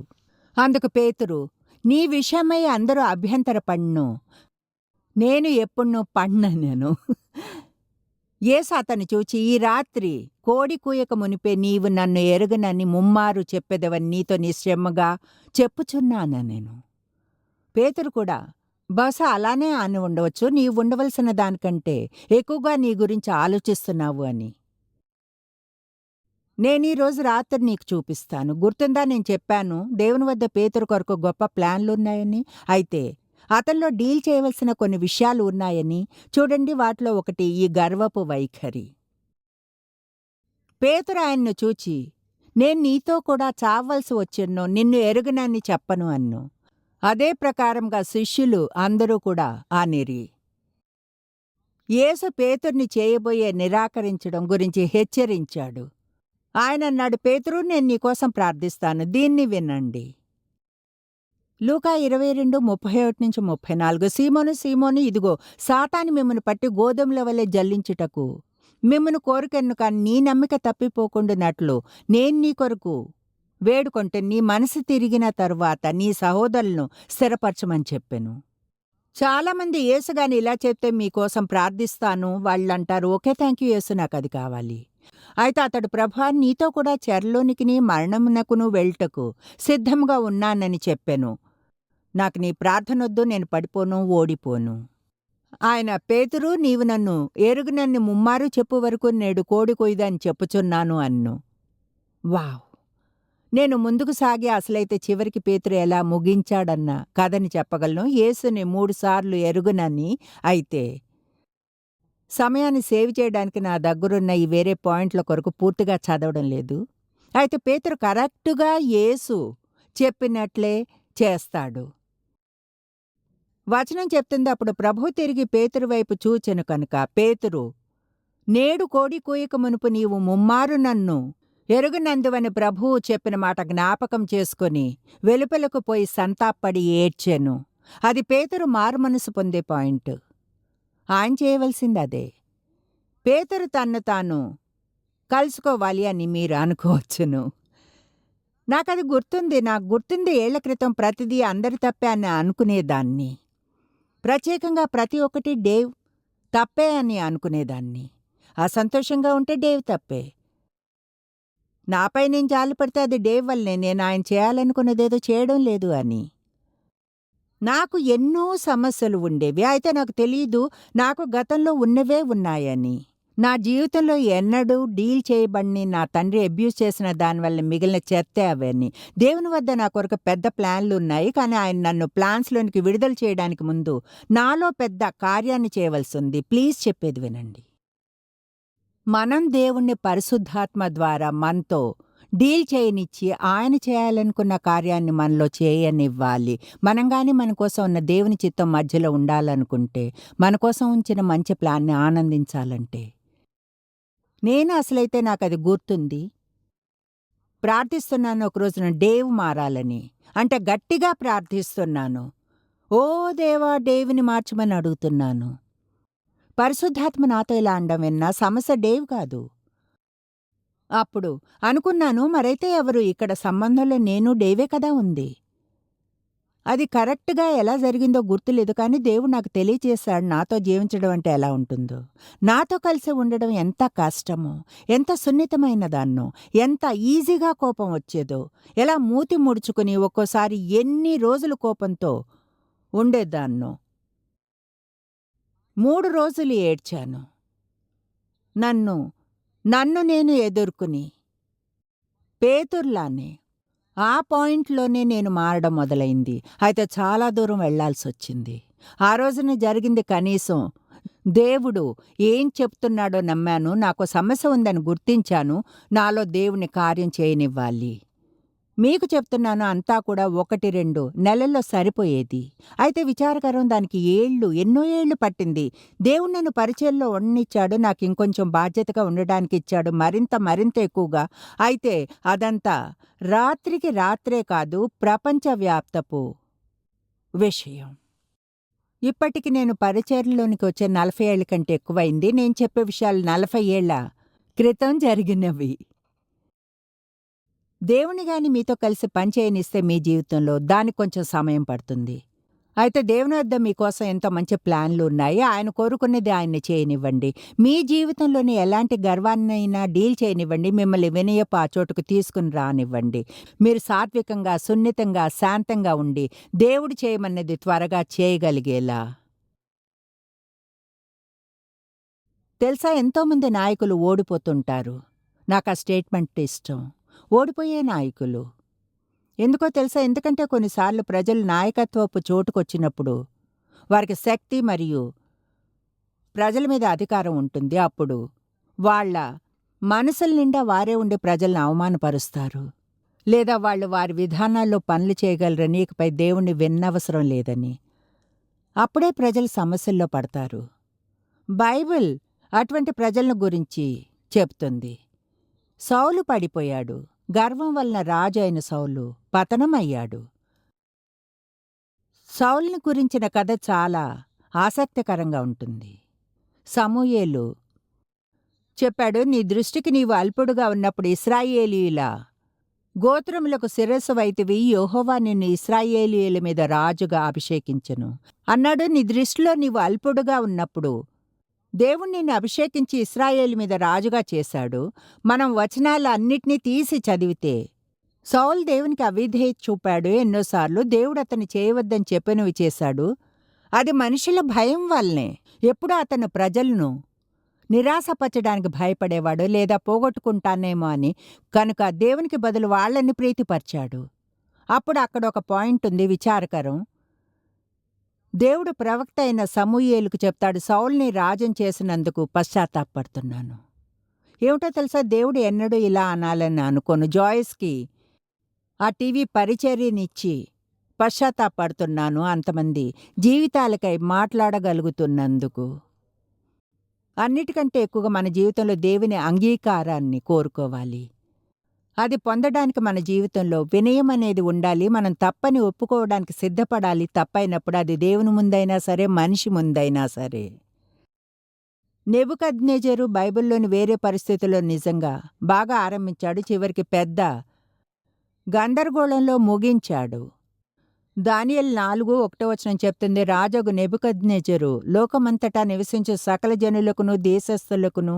అందుకు పేతురు, నీ విషయమై అందరూ అభ్యంతర పడ్ను, నేను ఎప్పుడూ పడ్నను. యేసు అతన్ని చూచి, ఈ రాత్రి కోడి కూయక మునిపే నీవు నన్ను ఎరుగనని ముమ్మారు చెప్పెదవని నీతో నిశ్చయముగా చెప్పుచున్నాను నేను. పేతురు కూడా బహుశా అలానే అని ఉండవచ్చు, నీవు ఉండవలసిన దానికంటే ఎక్కువగా నీ గురించి ఆలోచిస్తున్నావు అని. నేనీరోజు రాత్రి నీకు చూపిస్తాను. గుర్తుందా, నేను చెప్పాను దేవుని వద్ద పేతురు కొరకు గొప్ప ప్లాన్లున్నాయని. అయితే అతనిలో డీల్ చేయవలసిన కొన్ని విషయాలు ఉన్నాయని. చూడండి, వాటిలో ఒకటి ఈ గర్వపు వైఖరి. పేతురు ఆయన్ను చూచి, నేను నీతో కూడా చావవలసి వచ్చెన్నో, నిన్ను ఎరుగనని చెప్పను అన్ను. అదే ప్రకారంగా శిష్యులు అందరూ కూడా ఆనిరి. యేసు పేతుర్ని చేయబోయే నిరాకరించడం గురించి హెచ్చరించాడు. ఆయన అన్నాడు, పేతురు, నేను నీకోసం ప్రార్థిస్తాను, దీన్ని వినండి. లూకా 22:31-34. సీమోను, సీమోను, ఇదిగో సాతాను మిమ్మను పట్టి గోధుమల వలె జల్లించుటకు మిమ్మను కోరుకెన్ను, కాని నీ నమ్మిక తప్పిపోకుండానట్లు నేను నీ కొరకు వేడుకొంటే నీ మనసు తిరిగిన తరువాత నీ సహోదరులను స్థిరపరచమని చెప్పెను. చాలామంది యేసుగాని ఇలా చెప్తే మీకోసం ప్రార్థిస్తాను వాళ్ళంటారు, ఓకే థ్యాంక్ యూ యేసు, నాకు అది కావాలి. అయితే అతడు, ప్రభా, నీతో కూడా చెరలోనికిని మరణమునకును వెళ్ళటకు సిద్ధంగా ఉన్నానని చెప్పెను. నాకు నీ ప్రార్థనొద్దు, నేను పడిపోను, ఓడిపోను. ఆయన, పేతురు, నీవు నన్ను ఎరుగునన్ని ముమ్మారు చెప్పు వరకు నేడు కోడి కొయ్యదని చెప్పుచున్నాను అన్ను. వావ్! నేను ముందుకు సాగి అసలైతే చివరికి పేతురు ఎలా ముగించాడన్న కథని చెప్పగలను. యేసుని 3 సార్లు ఎరుగునని. అయితే సమయాన్ని సేవ్ చేయడానికి నా దగ్గరున్న ఈ వేరే పాయింట్ల కొరకు పూర్తిగా చదవడం లేదు. అయితే పేతురు కరెక్టుగా యేసు చెప్పినట్లే చేస్తాడు. వచనం చెప్తుంది, అప్పుడు ప్రభువు తిరిగి పేతురు వైపు చూచెను కనుక, పేతురు, నేడు కోడి కూయక మునుపు నీవు ముమ్మారు నన్ను ఎరుగునందువని ప్రభువు చెప్పిన మాట జ్ఞాపకం చేసుకుని వెలుపలకు పోయి సంతాపడి ఏడ్చెను. అది పేతురు మారుమనసు పొందే పాయింట్. ఆయన చేయవలసింది అదే. పేతురు తన్ను తాను కలుసుకోవాలి అని మీరు అనుకోవచ్చును. నాకది గుర్తుంది. నాకు గుర్తుంది, ఏళ్ల క్రితం ప్రతిదీ అందరి తప్పే అని అనుకునేదాన్ని. ప్రత్యేకంగా ప్రతి ఒక్కటి డేవ్ తప్పే అని అనుకునేదాన్ని. అసంతోషంగా ఉంటే డేవ్ తప్పే. నాపై నేను జాలిపడితే అది డేవ్ వల్లనే, నేను ఆయన చేయాలనుకున్నదేదో చేయడం లేదు అని. నాకు ఎన్నో సమస్యలు ఉండేవి. అయితే నాకు తెలీదు నాకు గతంలో ఉన్నవే ఉన్నాయని. నా జీవితంలో ఎన్నడూ డీల్ చేయబడిని నా తండ్రి అబ్యూస్ చేసిన దానివల్ల మిగిలిన చెత్తే అవన్నీ. దేవుని వద్ద నా కొరకు పెద్ద ప్లాన్లున్నాయి. కానీ ఆయన నన్ను ప్లాన్స్లోనికి విడుదల చేయడానికి ముందు నాలో పెద్ద కార్యాన్ని చేయవలసి ఉంది. ప్లీజ్ చెప్పేది వినండి. మనం దేవుణ్ణి పరిశుద్ధాత్మ ద్వారా మనతో డీల్ చేయనిచ్చి ఆయన చేయాలనుకున్న కార్యాన్ని మనలో చేయనివ్వాలి. మనం గాని మన కోసం ఉన్న దేవుని చిత్తం మధ్యలో ఉండాలనుకుంటే, మన కోసం ఉంచిన మంచి ప్లాన్ని ఆనందించాలంటే. నేను అసలైతే నాకది గుర్తుంది. ప్రార్థిస్తున్నాను ఒక రోజున డేవ్ మారాలని. అంటే గట్టిగా ప్రార్థిస్తున్నాను. ఓ దేవా, డేవ్ని మార్చమని అడుగుతున్నాను. పరిశుద్ధాత్మ నాతో ఇలా అనడం విన్నా సమస్య డేవ్ కాదు. అప్పుడు అనుకున్నాను, మరైతే ఎవరు? ఇక్కడ సంబంధంలో నేను డేవే కదా ఉంది. అది కరెక్ట్గా ఎలా జరిగిందో గుర్తులేదు, కానీ దేవుడు నాకు తెలియచేశాడు నాతో జీవించడం అంటే ఎలా ఉంటుందో. నాతో కలిసి ఉండడం ఎంత కష్టమో, ఎంత సున్నితమైనదాన్నో, ఎంత ఈజీగా కోపం వచ్చేదో, ఎలా మూతి ముడుచుకుని ఒక్కోసారి ఎన్ని రోజులు కోపంతో ఉండేదాన్నో. 3 రోజులు ఏడ్చాను. నన్ను నేను ఎదుర్కొని పేతుర్లానే. ఆ పాయింట్లోనే నేను మారడం మొదలైంది. అయితే చాలా దూరం వెళ్లాల్సొచ్చింది. ఆ రోజున జరిగింది కనీసం దేవుడు ఏం చెప్తున్నాడో నమ్మాను. నాకు సమస్య ఉందని గుర్తించాను. నాలో దేవుని కార్యం చేయనివ్వాలి. మీకు చెప్తున్నాను, అంతా కూడా 1-2 నెలల్లో సరిపోయేది. అయితే విచారకరం, దానికి ఎన్నో ఏళ్లు పట్టింది. దేవుడు నన్ను పరిచయంలో ఉండనిచ్చాడు. నాకు ఇంకొంచెం బాధ్యతగా ఉండడానికి ఇచ్చాడు, మరింత ఎక్కువగా. అయితే అదంతా రాత్రికి రాత్రే కాదు, ప్రపంచవ్యాప్తపు విషయం. ఇప్పటికి నేను పరిచర్యలోనికి వచ్చే 40 ఏళ్ల కంటే ఎక్కువైంది. నేను చెప్పే విషయాలు 40 ఏళ్ల క్రితం జరిగినవి. దేవుని గాని మీతో కలిసి పనిచేయనిస్తే మీ జీవితంలో దానికి కొంచెం సమయం పడుతుంది. అయితే దేవుని వద్ద మీకోసం ఎంతో మంచి ప్లాన్లు ఉన్నాయి. ఆయన కోరుకునేది ఆయన్ని చేయనివ్వండి. మీ జీవితంలోని ఎలాంటి గర్వాన్నైనా డీల్ చేయనివ్వండి. మిమ్మల్ని వినయపు ఆ చోటుకు తీసుకుని రానివ్వండి. మీరు సాత్వికంగా, సున్నితంగా, శాంతంగా ఉండి దేవుడు చేయమన్నది త్వరగా చేయగలిగేలా. తెలుసా, ఎంతోమంది నాయకులు ఓడిపోతుంటారు. నాకు ఆ స్టేట్మెంట్ ఇష్టం. ఓడిపోయే నాయకులు. ఎందుకో తెలుసా? ఎందుకంటే కొన్నిసార్లు ప్రజలు నాయకత్వపు చోటుకొచ్చినప్పుడు వారికి శక్తి మరియు ప్రజల మీద అధికారం ఉంటుంది. అప్పుడు వాళ్ళ మనసుల నిండా వారే ఉండి ప్రజల్ని అవమానపరుస్తారు. లేదా వాళ్ళు వారి విధానాల్లో పనులు చేయగలరని, ఇకపై దేవుణ్ణి విన్నవసరం లేదని. అప్పుడే ప్రజలు సమస్యల్లో పడతారు. బైబిల్ అటువంటి ప్రజలను గురించి చెప్తుంది. సౌలు పడిపోయాడు. గర్వం వలన రాజు అయిన సౌలు పతనమయ్యాడు. సౌలుని గురించిన కథ చాలా ఆసక్తికరంగా ఉంటుంది. సమూయేలు చెప్పాడు, నీ దృష్టికి నీవు అల్పుడుగా ఉన్నప్పుడు ఇశ్రాయేలీయుల గోత్రములకు శిరస్సువైతివి. యెహోవా నిన్ను ఇశ్రాయేలీయుల మీద రాజుగా అభిషేకించెను అన్నాడు. నీ దృష్టిలో నీవు అల్పుడుగా ఉన్నప్పుడు దేవుడు నిన్ను అభిషేకించి ఇశ్రాయేలు మీద రాజుగా చేశాడు. మనం వచనాలు అన్నిటినీ తీసి చదివితే సౌలు దేవునికి అవిధేయత చూపాడు ఎన్నోసార్లు. దేవుడు అతను చేయవద్దని చెప్పినవి చేశాడు. అది మనుషుల భయం వల్లనే. ఎప్పుడూ అతను ప్రజలను నిరాశపరచడానికి భయపడేవాడు, లేదా పోగొట్టుకుంటానేమో అని. కనుక దేవునికి బదులు వాళ్ళని ప్రీతిపరిచాడు. అప్పుడు అక్కడ ఒక పాయింట్ ఉంది, విచారకరం. దేవుడు ప్రవక్త అయిన సమూయేలుకు చెప్తాడు, సౌలుని రాజం చేసినందుకు పశ్చాత్తాపడుతున్నాను. ఏమిటో తెలుసా? దేవుడు ఎన్నడూ ఇలా అనాలని అనుకోను. జాయిస్కి ఆ టీవీ పరిచర్యనిచ్చి పశ్చాత్తాపడుతున్నాను అంతమంది జీవితాలకై మాట్లాడగలుగుతున్నందుకు. అన్నిటికంటే ఎక్కువగా మన జీవితంలో దేవుని అంగీకారాన్ని కోరుకోవాలి. అది పొందడానికి మన జీవితంలో వినయం అనేది ఉండాలి. మనం తప్పని ఒప్పుకోవడానికి సిద్ధపడాలి. తప్పైనప్పుడు అది దేవుని ముందైనా సరే, మనిషి ముందైనా సరే. నెబుకద్నెజరు బైబిల్లోని వేరే పరిస్థితుల్లో నిజంగా బాగా ఆరంభించాడు. చివరికి పెద్ద గందరగోళంలో ముగించాడు. దానియేలు 4:1 చెప్తుంది, రాజగు నెబుకద్నెజరు లోకమంతటా నివసించు సకల జనులకును దేశస్థులకును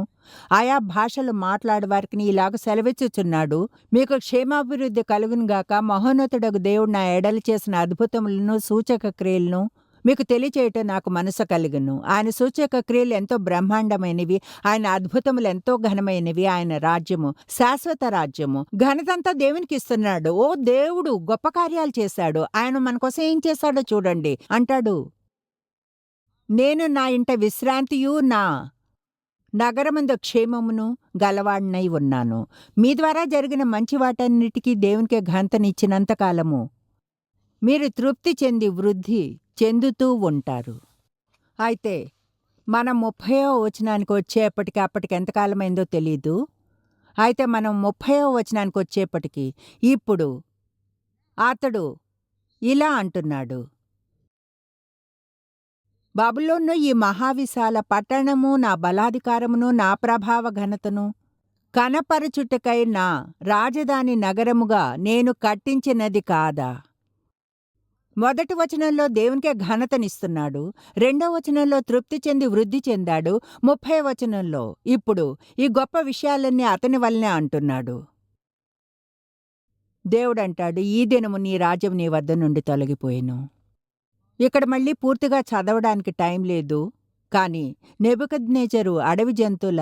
ఆయా భాషలు మాట్లాడేవారికి ఇలాగ సెలవిచ్చుచున్నాడు, మీకు క్షేమాభివృద్ధి కలుగునుగాక. మహోన్నతుడగు దేవుడు నా ఎడలు చేసిన అద్భుతములను సూచక క్రియలను మీకు తెలియచేయటం నాకు మనసు కలుగును. ఆయన సూచక క్రియలు ఎంతో బ్రహ్మాండమైనవి, ఆయన అద్భుతములు ఎంతో ఘనమైనవి. ఆయన రాజ్యము శాశ్వత రాజ్యము. ఘనతంతా దేవునికి ఇస్తున్నాడు. ఓ దేవుడు గొప్ప కార్యాలు చేశాడు. ఆయన మన కోసం ఏం చేశాడో చూడండి అంటాడు, నేను నా ఇంట విశ్రాంతియు నా నగరమందు క్షేమమును గలవాడినై ఉన్నాను. మీ ద్వారా జరిగిన మంచి వాటన్నిటికీ దేవునికి ఘనతనిచ్చినంతకాలము మీరు తృప్తి చెంది వృద్ధి చెందుతూ ఉంటారు. అయితే మనం 30వ వచనానికి వచ్చేప్పటికి అప్పటికి ఎంతకాలమైందో తెలీదు. అయితే మనం 30వ వచనానికి వచ్చేప్పటికి ఇప్పుడు అతడు ఇలా అంటున్నాడు, బబులోను ఈ మహావిశాల పట్టణము నా బలాధికారమును నా ప్రభావ ఘనతను కనపరచుటకై నా రాజధాని నగరముగా నేను కట్టించినది కాదా. మొదటి వచనంలో దేవునికే ఘనతనిస్తున్నాడు. 2వ వచనంలో తృప్తి చెంది వృద్ధి చెందాడు. 30వ వచనంలో ఇప్పుడు ఈ గొప్ప విషయాలన్నీ అతని వల్లనే అంటున్నాడు. దేవుడంటాడు, ఈ దినము నీ రాజ్యం నీ వద్ద నుండి తొలగిపోయెను. ఇక్కడ మళ్ళీ పూర్తిగా చదవడానికి టైం లేదు. కాని నెబుకద్నెజరు అడవి జంతువుల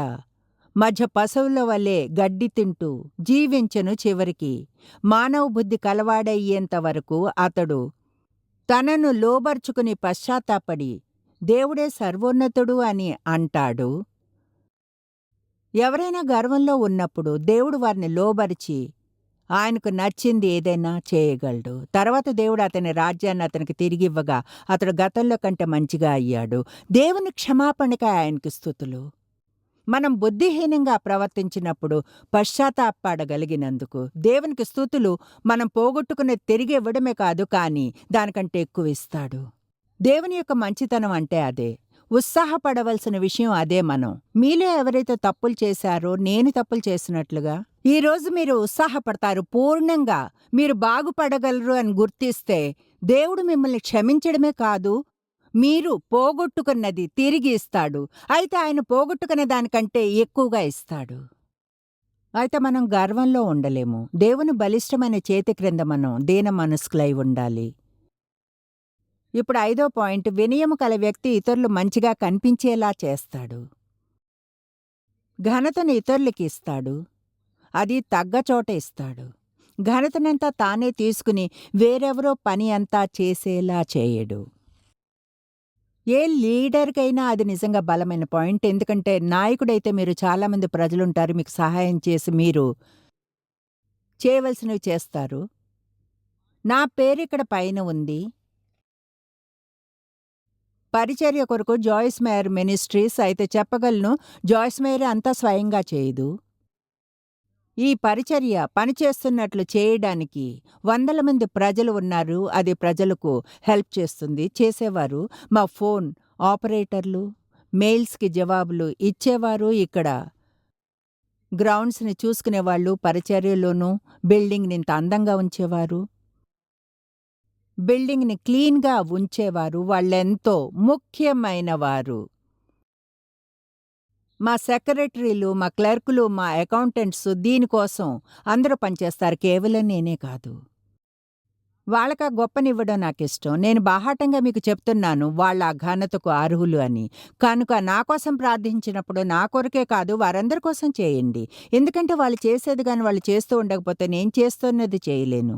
మధ్య పశువుల వలె గడ్డి తింటూ జీవించెను. చివరికి మానవ బుద్ధి కలవాడయ్యేంత వరకు అతడు తనను లోబర్చుకుని పశ్చాత్తాపడి దేవుడే సర్వోన్నతుడు అని అంటాడు. ఎవరైనా గర్వంలో ఉన్నప్పుడు దేవుడు వారిని లోబరిచి ఆయనకు నచ్చింది ఏదైనా చేయగలడు. తర్వాత దేవుడు అతని రాజ్యాన్ని అతనికి తిరిగివ్వగా అతడు గతంలో కంటే మంచిగా అయ్యాడు. దేవుని క్షమాపణకై ఆయనకు స్తుతులు. మనం బుద్ధిహీనంగా ప్రవర్తించినప్పుడు పశ్చాత్తాపడగలిగినందుకు దేవునికి స్తుతులు. మనం పోగొట్టుకునే తిరిగి ఇవ్వడమే కాదు, కానీ దానికంటే ఎక్కువ ఇస్తాడు. దేవుని యొక్క మంచితనం అంటే అదే. ఉత్సాహపడవలసిన విషయం అదే. మనం మీలో ఎవరైతే తప్పులు చేశారో, నేను తప్పులు చేసినట్లుగా ఈరోజు మీరు ఉత్సాహపడతారు. పూర్ణంగా మీరు బాగుపడగలరు అని గుర్తిస్తే దేవుడు మిమ్మల్ని క్షమించడమే కాదు, మీరు పోగొట్టుకున్నది తిరిగి ఇస్తాడు. అయితే ఆయన పోగొట్టుకున్న దానికంటే ఎక్కువగా ఇస్తాడు. అయితే మనం గర్వంలో ఉండలేము. దేవుని బలిష్టమైన చేతి క్రింద మనం దీన మనస్కులై ఉండాలి. ఇప్పుడు 5వ పాయింట్, వినయము కల వ్యక్తి ఇతరులు మంచిగా కనిపించేలా చేస్తాడు. ఘనతను ఇతరులకి ఇస్తాడు. అది తగ్గచోట ఇస్తాడు. ఘనతనంతా తానే తీసుకుని వేరెవరో పని అంతా చేసేలా చేయడు. ఏ లీడర్కైనా అది నిజంగా బలమైన పాయింట్. ఎందుకంటే నాయకుడైతే మీరు చాలామంది ప్రజలుంటారు, మీకు సహాయం చేసి మీరు చేయవలసినవి చేస్తారు. నా పేరిక్కడ పైన ఉంది. పరిచర్య కొరకు జాయిస్ మేయర్ మినిస్ట్రీస్. అయితే చెప్పగలను, జాయిస్ మేయర్ అంతా స్వయంగా చేయదు. ఈ పరిచర్య పనిచేస్తున్నట్లు చేయడానికి 100 మంది ప్రజలు ఉన్నారు. అది ప్రజలకు హెల్ప్ చేస్తుంది. చేసేవారు మా ఫోన్ ఆపరేటర్లు, మెయిల్స్కి జవాబులు ఇచ్చేవారు, ఇక్కడ గ్రౌండ్స్ని చూసుకునేవాళ్ళు, పరిచర్యలోనూ బిల్డింగ్ని ఇంత అందంగా ఉంచేవారు, బిల్డింగ్ని క్లీన్గా ఉంచేవారు. వాళ్ళెంతో ముఖ్యమైన వారు. మా సెక్రటరీలు, మా క్లర్కులు, మా అకౌంటెంట్స్ దీనికోసం అందరూ పనిచేస్తారు. కేవలం నేనే కాదు. వాళ్ళకా గొప్పనివ్వడం నాకిష్టం. నేను బాహాటంగా మీకు చెప్తున్నాను, వాళ్ళ ఆ ఘనతకు అర్హులు అని. కనుక నా కోసం ప్రార్థించినప్పుడు నా కొరకే కాదు, వారందరి కోసం చేయండి. ఎందుకంటే వాళ్ళు చేసేది గాని వాళ్ళు చేస్తూ ఉండకపోతే నేను చేస్తున్నది చేయలేను.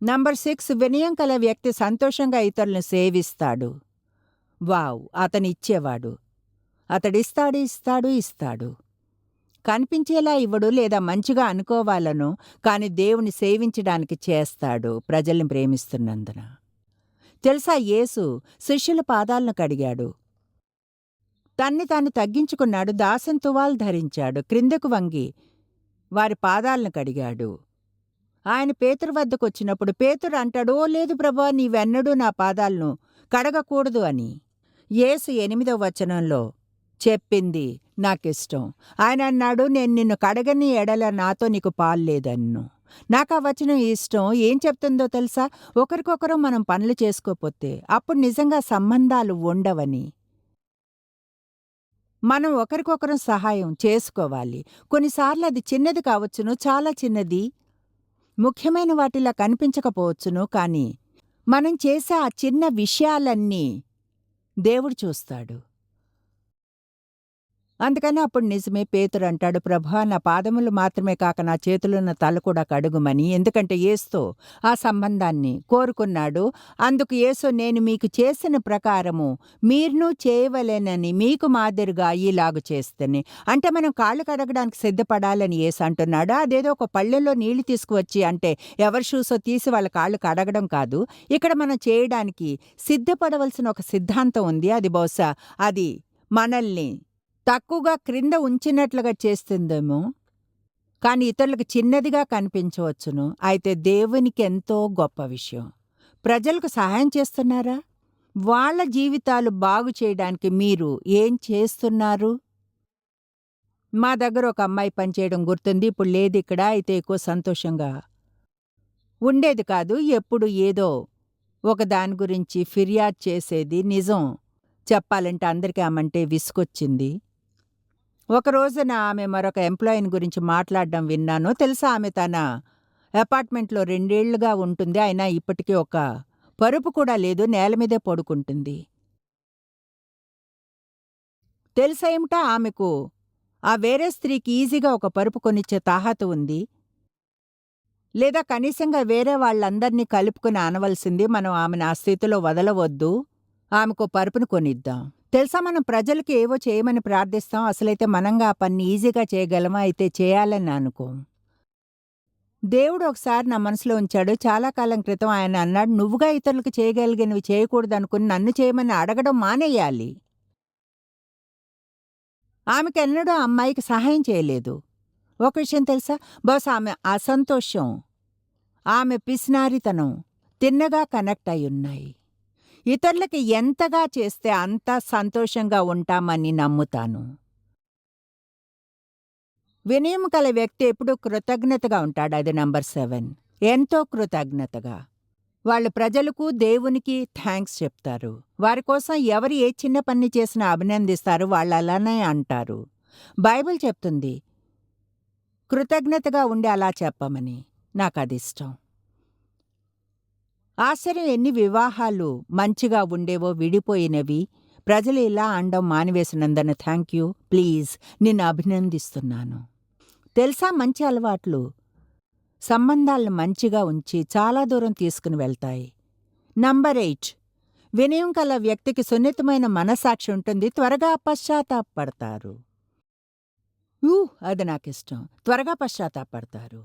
నంబర్ 6, వినయం కల వ్యక్తి సంతోషంగా ఇతరులను సేవిస్తాడు. వావ్! అతనిచ్చేవాడు. అతడిస్తాడు. కనిపించేలా ఇవ్వడు లేదా మంచిగా అనుకోవాలను, కాని దేవుని సేవించడానికి చేస్తాడు ప్రజల్ని ప్రేమిస్తున్నందున. తెలుసా, యేసు శిష్యుల పాదాలను కడిగాడు. తన్ని తాను తగ్గించుకున్నాడు, దాసం తువాలు ధరించాడు, క్రిందకు వంగి వారి పాదాలను కడిగాడు. ఆయన పేతురు వద్దకొచ్చినప్పుడు పేతురు అంటాడు, ఓ లేదు ప్రభువా, నీవెన్నడూ నా పాదాలను కడగకూడదు అని. యేసు 8వ వచనంలో చెప్పింది నాకిష్టం. ఆయన అన్నాడు, నేను నిన్ను కడగని ఎడల నాతో నీకు పాల్లేదన్ను. నాకు ఆ వచనం ఇష్టం. ఏం చెప్తుందో తెలుసా? ఒకరికొకరు మనం పనులు చేసుకోపోతే అప్పుడు నిజంగా సంబంధాలు ఉండవని. మనం ఒకరికొకరం సహాయం చేసుకోవాలి. కొన్నిసార్లు అది చిన్నది కావచ్చును, చాలా చిన్నది, ముఖ్యమైన వాటిలా కనిపించకపోవచ్చును, కానీ మనం చేసే ఆ చిన్న విషయాలన్నీ దేవుడు చూస్తాడు. అందుకని అప్పుడు నిజమే పేతురు అంటాడు, ప్రభువా, నా పాదములు మాత్రమే కాక నా చేతులున్న తల కూడా కడుగుమని. ఎందుకంటే యేసుతో ఆ సంబంధాన్ని కోరుకున్నాడు. అందుకు యేసు, నేను మీకు చేసిన ప్రకారము మీరును చేయవలెనని మీకు మాదిరిగా ఈలాగు చేస్తేనే. అంటే మనం కాళ్ళు కడగడానికి సిద్ధపడాలని యేసు అంటున్నాడు. అదేదో ఒక పళ్ళెంలో నీళ్లు తీసుకువచ్చి అంటే ఎవరి షూసో తీసి వాళ్ళ కాళ్ళు కడగడం కాదు. ఇక్కడ మనం చేయడానికి సిద్ధపడవలసిన ఒక సిద్ధాంతం ఉంది. అది బహుశా అది మనల్ని తక్కువగా క్రింద ఉంచినట్లుగా చేస్తుందేమో, కాని ఇతరులకు చిన్నదిగా కనిపించవచ్చును. అయితే దేవునికి ఎంతో గొప్ప విషయం. ప్రజలకు సహాయం చేస్తున్నారా? వాళ్ళ జీవితాలు బాగు చేయడానికి మీరు ఏం చేస్తున్నారు? మా దగ్గర ఒక అమ్మాయి పనిచేయడం గుర్తుంది. ఇప్పుడు లేదు ఇక్కడ. అయితే ఎక్కువ సంతోషంగా ఉండేది కాదు. ఎప్పుడు ఏదో ఒక దాని గురించి ఫిర్యాదు చేసేది. నిజం చెప్పాలంటే అందరికీ ఆమంటే విసుగొచ్చింది. ఒక రోజున ఆమె మరొక ఎంప్లాయీని గురించి మాట్లాడడం విన్నాను. తెలుసా, ఆమె తన అపార్ట్మెంట్లో 2 ఏళ్లుగా ఉంటుంది. అయినా ఇప్పటికీ ఒక పరుపు కూడా లేదు, నేల మీదే పడుకుంటుంది. తెలుసా ఏమిటా, ఆమెకు ఆ వేరే స్త్రీకి ఈజీగా ఒక పరుపు కొనిచ్చే తాహతు ఉంది. లేదా కనీసంగా వేరే వాళ్ళందర్నీ కలుపుకుని అనవలసింది, మనం ఆమెను ఆ స్థితిలో వదలవద్దు, ఆమెకు పరుపును కొనిద్దాం. తెలుసా, మనం ప్రజలకి ఏవో చేయమని ప్రార్థిస్తాం. అసలైతే మనంగా ఆ పని ఈజీగా చేయగలమా? అయితే చేయాలని అనుకోం. దేవుడు ఒకసారి నా మనసులో ఉంచాడు. చాలా కాలం క్రితం ఆయన అన్నాడు, నువ్వుగా ఇతరులకు చేయగలిగినవి చేయకూడదనుకుని నన్ను చేయమని అడగడం మానేయాలి. ఆమెకెన్నడూ ఆ అమ్మాయికి సహాయం చేయలేదు. ఒక విషయం తెలుసా, బహుశా ఆమె అసంతోషం, ఆమె పిసినారితనం తిన్నగా కనెక్ట్ అయ్యున్నాయి. ఇతరులకి ఎంతగా చేస్తే అంత సంతోషంగా ఉంటామని నమ్ముతాను. వినయం కల వ్యక్తి ఎప్పుడూ కృతజ్ఞతగా ఉంటాడు. అది నంబర్ 7. ఎంతో కృతజ్ఞతగా వాళ్ళు ప్రజలకు దేవునికి థ్యాంక్స్ చెప్తారు. వారి కోసం ఎవరు ఏ చిన్న పని చేసినా అభినందిస్తారు. వాళ్ళు అలానే అంటారు. బైబిల్ చెప్తుంది కృతజ్ఞతగా ఉండి అలా చెప్పమని. నాకదిష్టం. ఆశ్చర్యం, ఎన్ని వివాహాలు మంచిగా ఉండేవో విడిపోయినవి. ప్రజలు ఇలా అనడం మానివేసినందున థ్యాంక్ యూ, ప్లీజ్, నిన్ను అభినందిస్తున్నాను. తెలుసా, మంచి అలవాట్లు సంబంధాలను మంచిగా ఉంచి చాలా దూరం తీసుకుని వెళ్తాయి. నంబర్ 8, వినయం కల వ్యక్తికి సున్నితమైన మనస్సాక్షి ఉంటుంది. త్వరగా పశ్చాత్తాపడతారు. అది నాకిష్టం. త్వరగా పశ్చాత్తాపడతారు.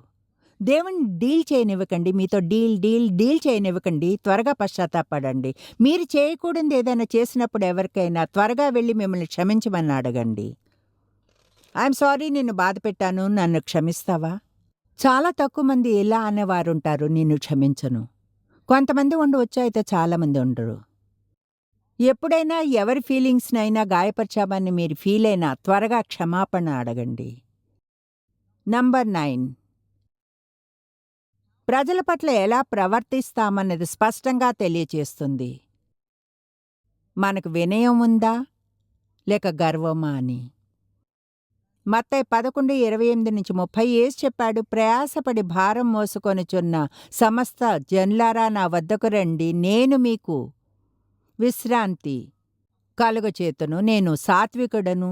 దేవుణ్ణి డీల్ చేయనివ్వకండి. మీతో డీల్ చేయనివ్వకండి. త్వరగా పశ్చాత్తాపడండి. మీరు చేయకూడనిది ఏదైనా చేసినప్పుడు ఎవరికైనా త్వరగా వెళ్ళి మిమ్మల్ని క్షమించమని అడగండి. ఐఎమ్ సారీ, నిన్ను బాధ పెట్టాను, నన్ను క్షమిస్తావా? చాలా తక్కువ మంది ఇలా అనేవారుంటారు, నిన్ను క్షమించను. కొంతమంది ఉండవచ్చు, అయితే చాలామంది ఉండరు. ఎప్పుడైనా ఎవరి ఫీలింగ్స్నైనా గాయపరిచామని మీరు ఫీల్ అయినా త్వరగా క్షమాపణ అడగండి. నంబర్ 9, ప్రజల పట్ల ఎలా ప్రవర్తిస్తామన్నది స్పష్టంగా తెలియచేస్తుంది మనకు వినయం ఉందా లేక గర్వమా అని. మత్తయి 11:28-30 యేసు చెప్పాడు, ప్రయాసపడి భారం మోసుకొనుచున్న సమస్త జనులారా నా వద్దకు రండి, నేను మీకు విశ్రాంతి కలుగచేతును. నేను సాత్వికుడను,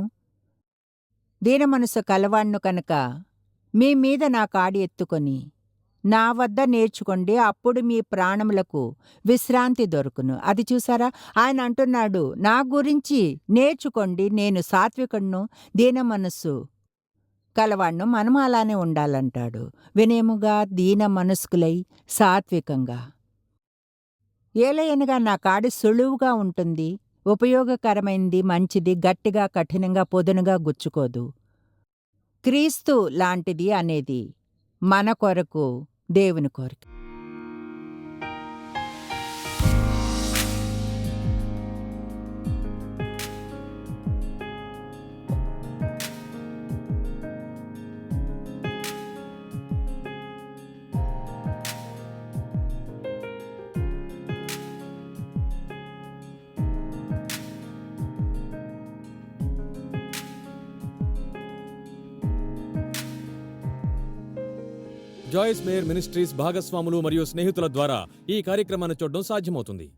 దీనమనసు కలవాణ్ణు కనుక మీ మీద నా కాడి ఎత్తుకొని నా వద్ద నేర్చుకోండి, అప్పుడు మీ ప్రాణములకు విశ్రాంతి దొరుకును. అది చూసారా, ఆయన అంటున్నాడు, నా గురించి నేర్చుకోండి, నేను సాత్వికుడును, దీనమనస్సు కలవాణ్ణు మనము అలానే ఉండాలంటాడు. వినయముగా, దీన మనస్కులై, సాత్వికంగా. ఏలయనగా నా కాడి సులువుగా ఉంటుంది, ఉపయోగకరమైంది, మంచిది, గట్టిగా, కఠినంగా, పొదునుగా గుచ్చుకోదు. క్రీస్తు లాంటిది అనేది మన కొరకు, దేవుని కొరకు. జాయిస్ మేయర్ మినిస్ట్రీస్ భాగస్వాములు మరియు స్నేహితుల ద్వారా ఈ కార్యక్రమాన్ని చూడడం సాధ్యమవుతుంది.